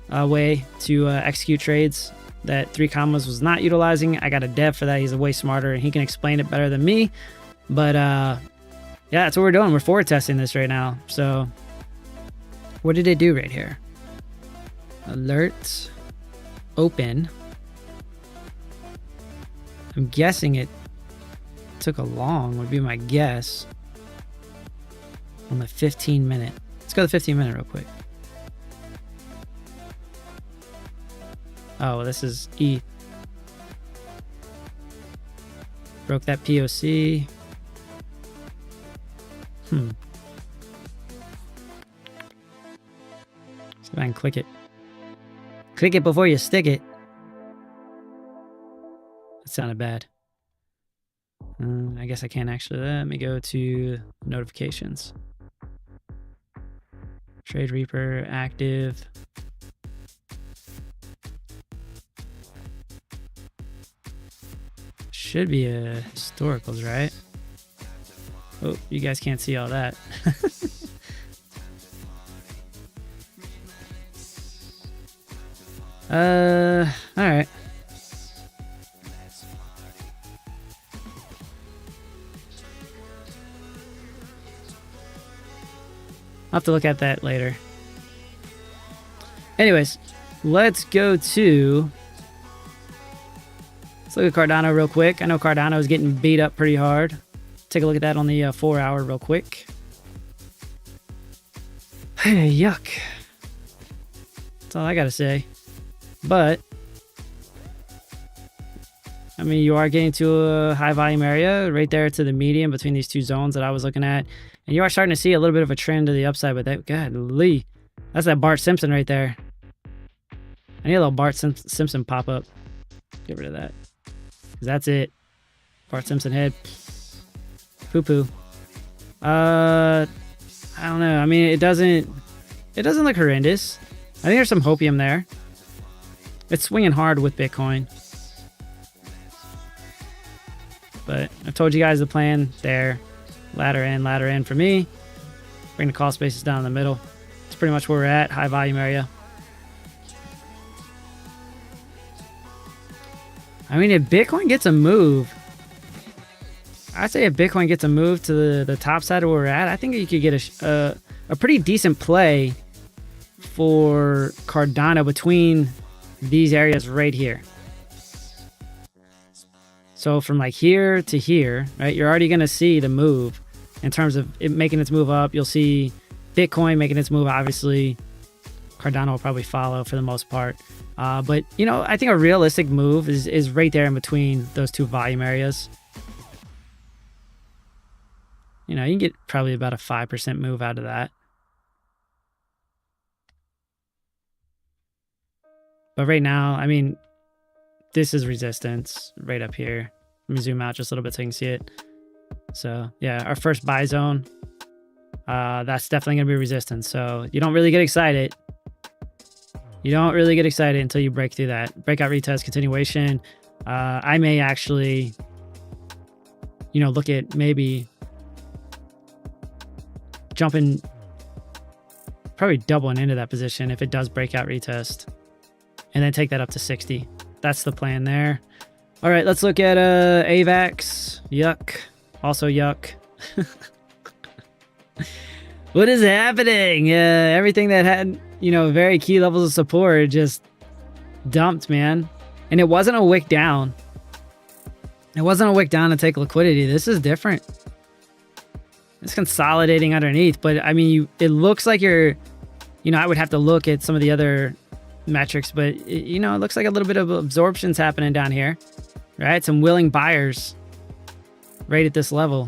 way to execute trades that 3 commas was not utilizing. I got a dev for that. He's way smarter and he can explain it better than me. But yeah, that's what we're doing. We're forward testing this right now. So what did it do right here? Alert, open. I'm guessing it took a long, would be my guess, on the 15-minute. Let's go to the 15-minute real quick. Oh, well, this is E. Broke that POC. See if I can click it. Click it before you stick it. That sounded bad. I guess I can't actually. Let me go to notifications. Trade Reaper active. Should be a historicals, right? Oh, you guys can't see all that. All right. I'll have to look at that later. Anyways, let's go to... Let's look at Cardano real quick. I know Cardano is getting beat up pretty hard. Take a look at that on the 4-hour real quick. Yuck. That's all I gotta say. But, I mean, you are getting to a high volume area right there to the median between these 2 zones that I was looking at. And you are starting to see a little bit of a trend to the upside, but that, godly, that's that Bart Simpson right there. I need a little Bart Simpson pop up. Get rid of that. 'Cause that's it. Bart Simpson head. Poo poo. I don't know. I mean, it doesn't look horrendous. I think there's some hopium there. It's swinging hard with Bitcoin. But I've told you guys the plan there. Ladder in for me. Bring the call spaces down in the middle. It's pretty much where we're at. High volume area. I mean, if Bitcoin gets a move, I'd say if Bitcoin gets a move to the top side of where we're at, I think you could get a pretty decent play for Cardano between these areas right here. So from like here to here, right, you're already going to see the move in terms of it making its move up. You'll see Bitcoin making its move, obviously. Cardano will probably follow for the most part. But, you know, I think a realistic move is right there in between those 2 volume areas. You know, you can get probably about a 5% move out of that. But right now, I mean, this is resistance right up here. Let me zoom out just a little bit so you can see it. So yeah, our first buy zone, that's definitely going to be resistance. So you don't really get excited. You don't really get excited until you break through that. Breakout retest, continuation. I may actually, you know, look at maybe jumping, probably doubling into that position if it does breakout retest. And then take that up to 60. That's the plan there. All right, let's look at AVAX. Yuck. Also yuck. What is happening? Everything that had, you know, very key levels of support just dumped, man. And it wasn't a wick down. It wasn't a wick down to take liquidity. This is different. It's consolidating underneath, but I mean, it looks like you're, you know, I would have to look at some of the other metrics, but you know, it looks like a little bit of absorption's happening down here, right? Some willing buyers right at this level.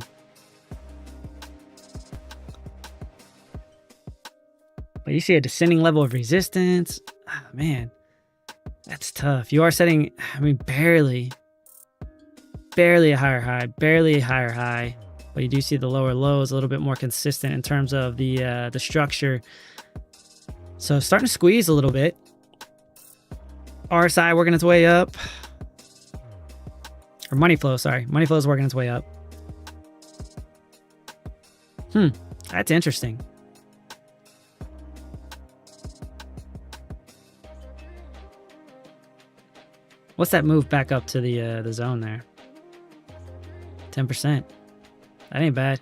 But you see a descending level of resistance. Oh, man, that's tough. You are setting, I mean, barely a higher high, barely a higher high. But you do see the lower lows a little bit more consistent in terms of the structure. So starting to squeeze a little bit. RSI working its way up. Or money flow, sorry. Money flow is working its way up. That's interesting. What's that move back up to the zone there? 10%. That ain't bad.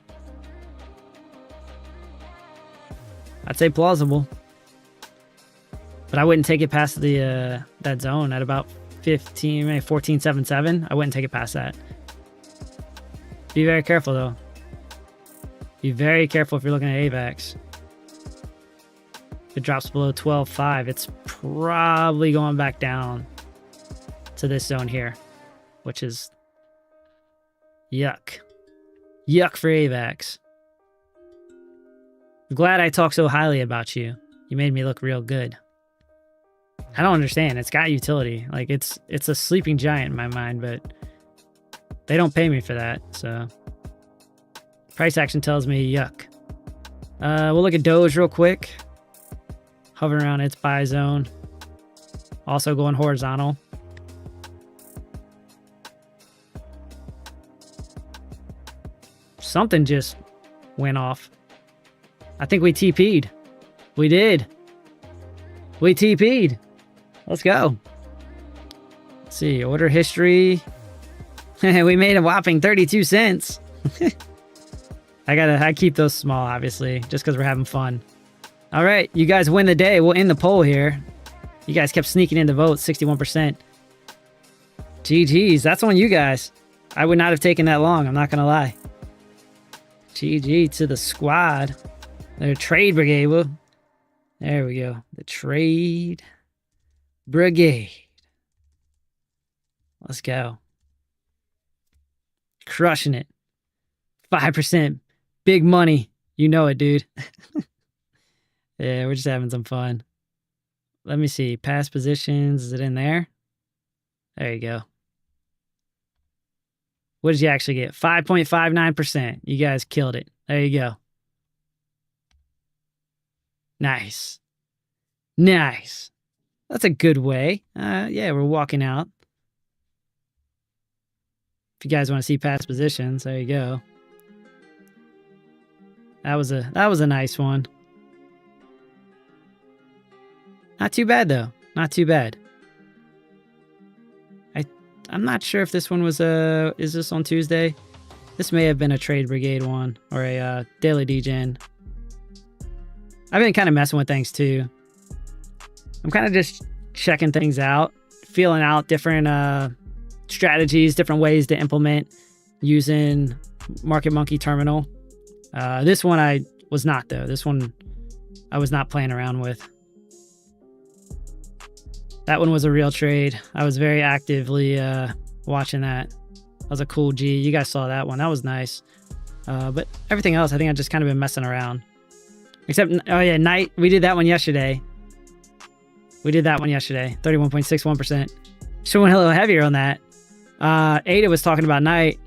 I'd say plausible. But I wouldn't take it past the that zone at about 15, maybe 14.77. I wouldn't take it past that. Be very careful though. Be very careful if you're looking at AVAX. If it drops below 12.5, it's probably going back down to this zone here, which is yuck. Yuck for AVAX. I'm glad I talk so highly about you. You made me look real good. I don't understand. It's got utility. Like it's a sleeping giant in my mind, but they don't pay me for that. So price action tells me yuck. We'll look at Doge real quick. Hovering around its buy zone. Also going horizontal. Something just went off. I think we TP'd. We did. We TP'd. Let's go. Let's see. Order history. We made a whopping 32 cents. I keep those small, obviously, just because we're having fun. All right. You guys win the day. We'll end the poll here. You guys kept sneaking in the votes. 61%. GG's. That's on you guys. I would not have taken that long. I'm not going to lie. GG to the squad. Their trade brigade. Well, there we go. The trade brigade. Let's go. Crushing it. 5%. Big money. You know it, dude. Yeah, we're just having some fun. Let me see. Past positions. Is it in there? There you go. What did you actually get? 5.59%. You guys killed it. There you go. Nice. Nice. That's a good way. Yeah, we're walking out. If you guys want to see past positions, there you go. That was a nice one. Not too bad though. Not too bad. I'm not sure if this one was is this on Tuesday? This may have been a Trade Brigade one or a Daily Degen. I've been kind of messing with things too. I'm kind of just checking things out, feeling out different strategies, different ways to implement using Market Monkey Terminal. This one I was not though. This one I was not playing around with. That one was a real trade. I was very actively watching that. That was a cool G. You guys saw that one. That was nice. But everything else, I think I've just kind of been messing around. Except, oh yeah, Night. We did that one yesterday. 31.61%. Should went a little heavier on that. Ada was talking about Night.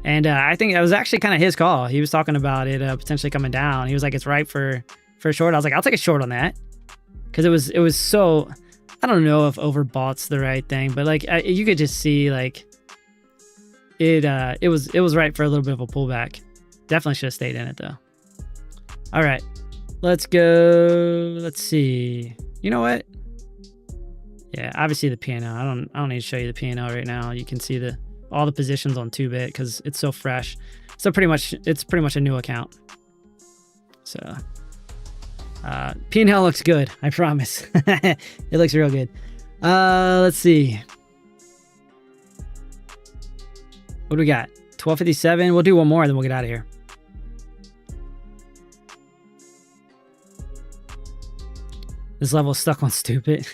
And I think it was actually kind of his call. He was talking about it potentially coming down. He was like, it's ripe for a short. I was like, I'll take a short on that. Because it was so... I don't know if overbought's the right thing, but like you could just see like it was right for a little bit of a pullback. Definitely should have stayed in it though. All right, let's go. Let's see. You know what? Yeah, obviously the P&L. I don't need to show you the P&L right now. You can see all the positions on 2bit because it's so fresh. So it's pretty much a new account. So P&L looks good, I promise. It looks real good. Let's see. What do we got? 1257. We'll do one more, then we'll get out of here. This level is stuck on stupid.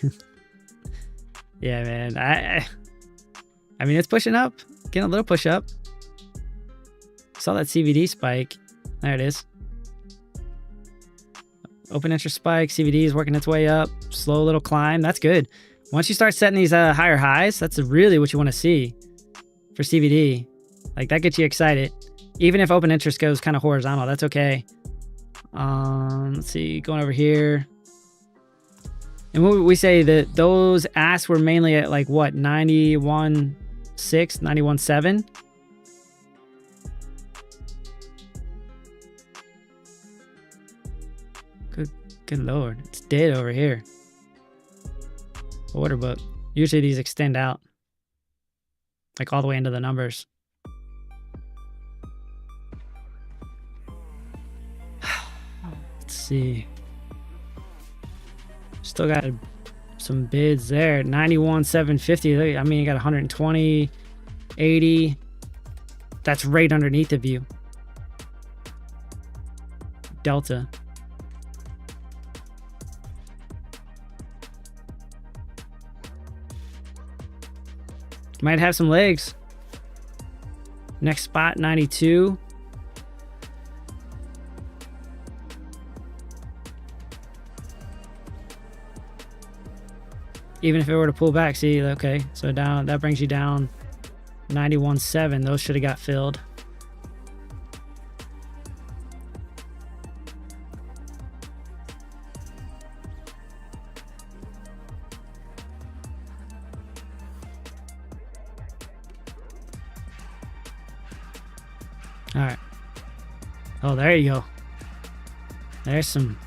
Yeah, man. I mean, it's pushing up. Getting a little push up. Saw that CVD spike. There it is. Open interest spike. CVD is working its way up. Slow little climb. That's good. Once you start setting these higher highs, that's really what you want to see for CVD. Like, that gets you excited. Even if open interest goes kind of horizontal, that's okay. Let's see. Going over here. And we say that those asks were mainly at like what, 91.6, 91.7. Good lord, it's dead over here. Order book. Usually these extend out like all the way into the numbers. Let's see. Still got some bids there. 91,750. I mean, you got 120, 80. That's right underneath of you. Delta. Might have some legs. Next spot, 92. Even if it were to pull back, see, okay, so down, that brings you down 91.7. Those should have got filled. All right. Oh, there you go. There's some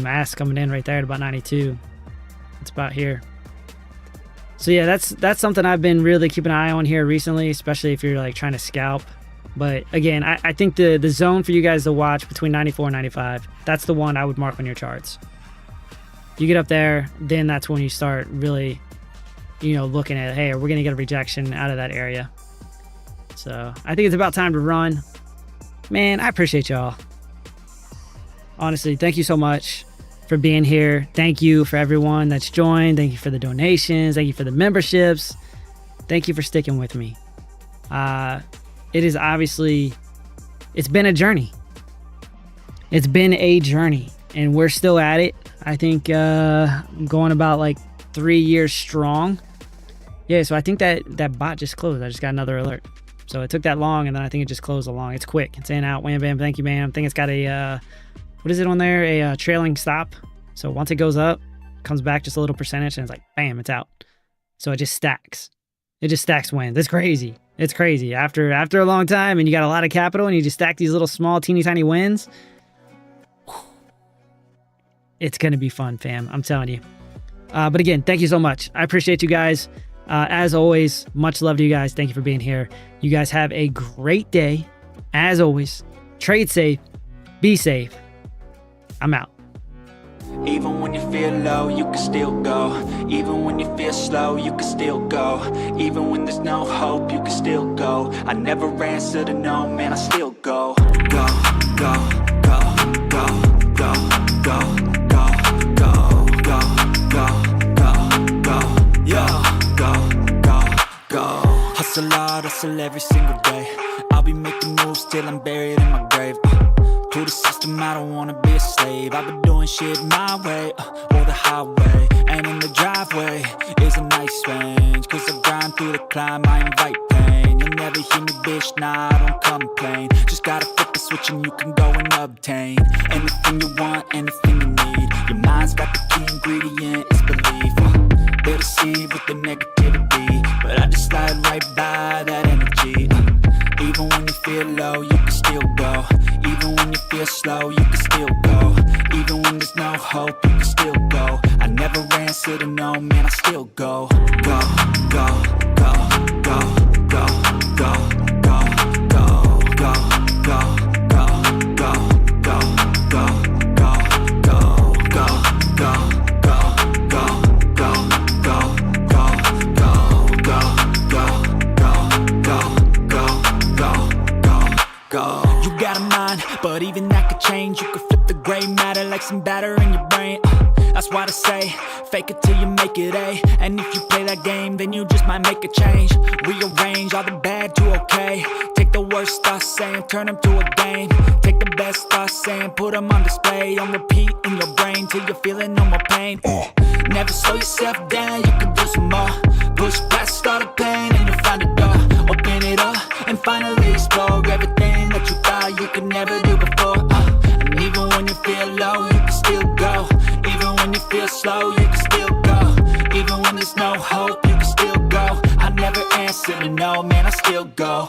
ass coming in right there at about 92. It's about here. So yeah, that's something I've been really keeping an eye on here recently, especially if you're like trying to scalp. But again, I think the zone for you guys to watch between 94 and 95, that's the one I would mark on your charts. You get up there, then that's when you start really, looking at, hey, we're gonna get a rejection out of that area. So I think it's about time to run. Man, I appreciate y'all. Honestly, thank you so much for being here. Thank you for everyone that's joined. Thank you for the donations. Thank you for the memberships. Thank you for sticking with me. It is obviously, it's been a journey. It's been a journey, and we're still at it. I think going about like 3 years strong. Yeah, so I think that bot just closed. I just got another alert. So it took that long, and then I think it just closed along. It's quick. It's in and out. Wham, bam. Thank you, man. I think it's got a, what is it on there? A trailing stop. So once it goes up, comes back just a little percentage, and it's like, bam, it's out. So it just stacks. It just stacks wins. It's crazy. It's crazy. After a long time, and you got a lot of capital, and you just stack these little small, teeny tiny wins. It's going to be fun, fam. I'm telling you. But again, thank you so much. I appreciate you guys. As always, much love to you guys. Thank you for being here. You guys have a great day. As always, trade safe, be safe. I'm out. Even when you feel low, you can still go. Even when you feel slow, you can still go. Even when there's no hope, you can still go. I never answer to no, man, I still go. Go, go, go, go, go, go, go, go, go, go, go, go, yo. Go. Hustle hard, hustle every single day. I'll be making moves till I'm buried in my grave. To the system, I don't wanna be a slave. I've been doing shit my way, or the highway. And in the driveway is a nice range. Cause I grind through the climb, I invite pain. You'll never hear me, bitch, nah, I don't complain. Just gotta flip the switch and you can go and obtain anything you want, anything you need. Your mind's got the key ingredient, it's belief. They'll deceive with the negativity, but I just slide right by that energy. Even when you feel low, you can still go. Even when you feel slow, you can still go. Even when there's no hope, you can still go. I never answer to no, man, I still go. Go, go, go, go, go, go, go, go, go, go, go, go, go, go, go, go, go, go, go, go. You got a mind, but even that could change. You could flip the gray matter like some batter in your brain. That's why they say, fake it till you make it A. And if you play that game, then you just might make a change. Rearrange all the bad to okay. Take the worst thoughts saying, turn them to a game. Take the best thoughts saying, put them on display. On repeat in your brain till you're feeling no more pain. Never slow yourself down, you can do some more. Push past all the pain and you'll find a door. Open it up and finally explore everything that you thought you could never do before. And even when you feel low, you can still go. Even when you feel slow, you can still go. Even when there's no hope, you can still go. I never answer to no, man, I still go.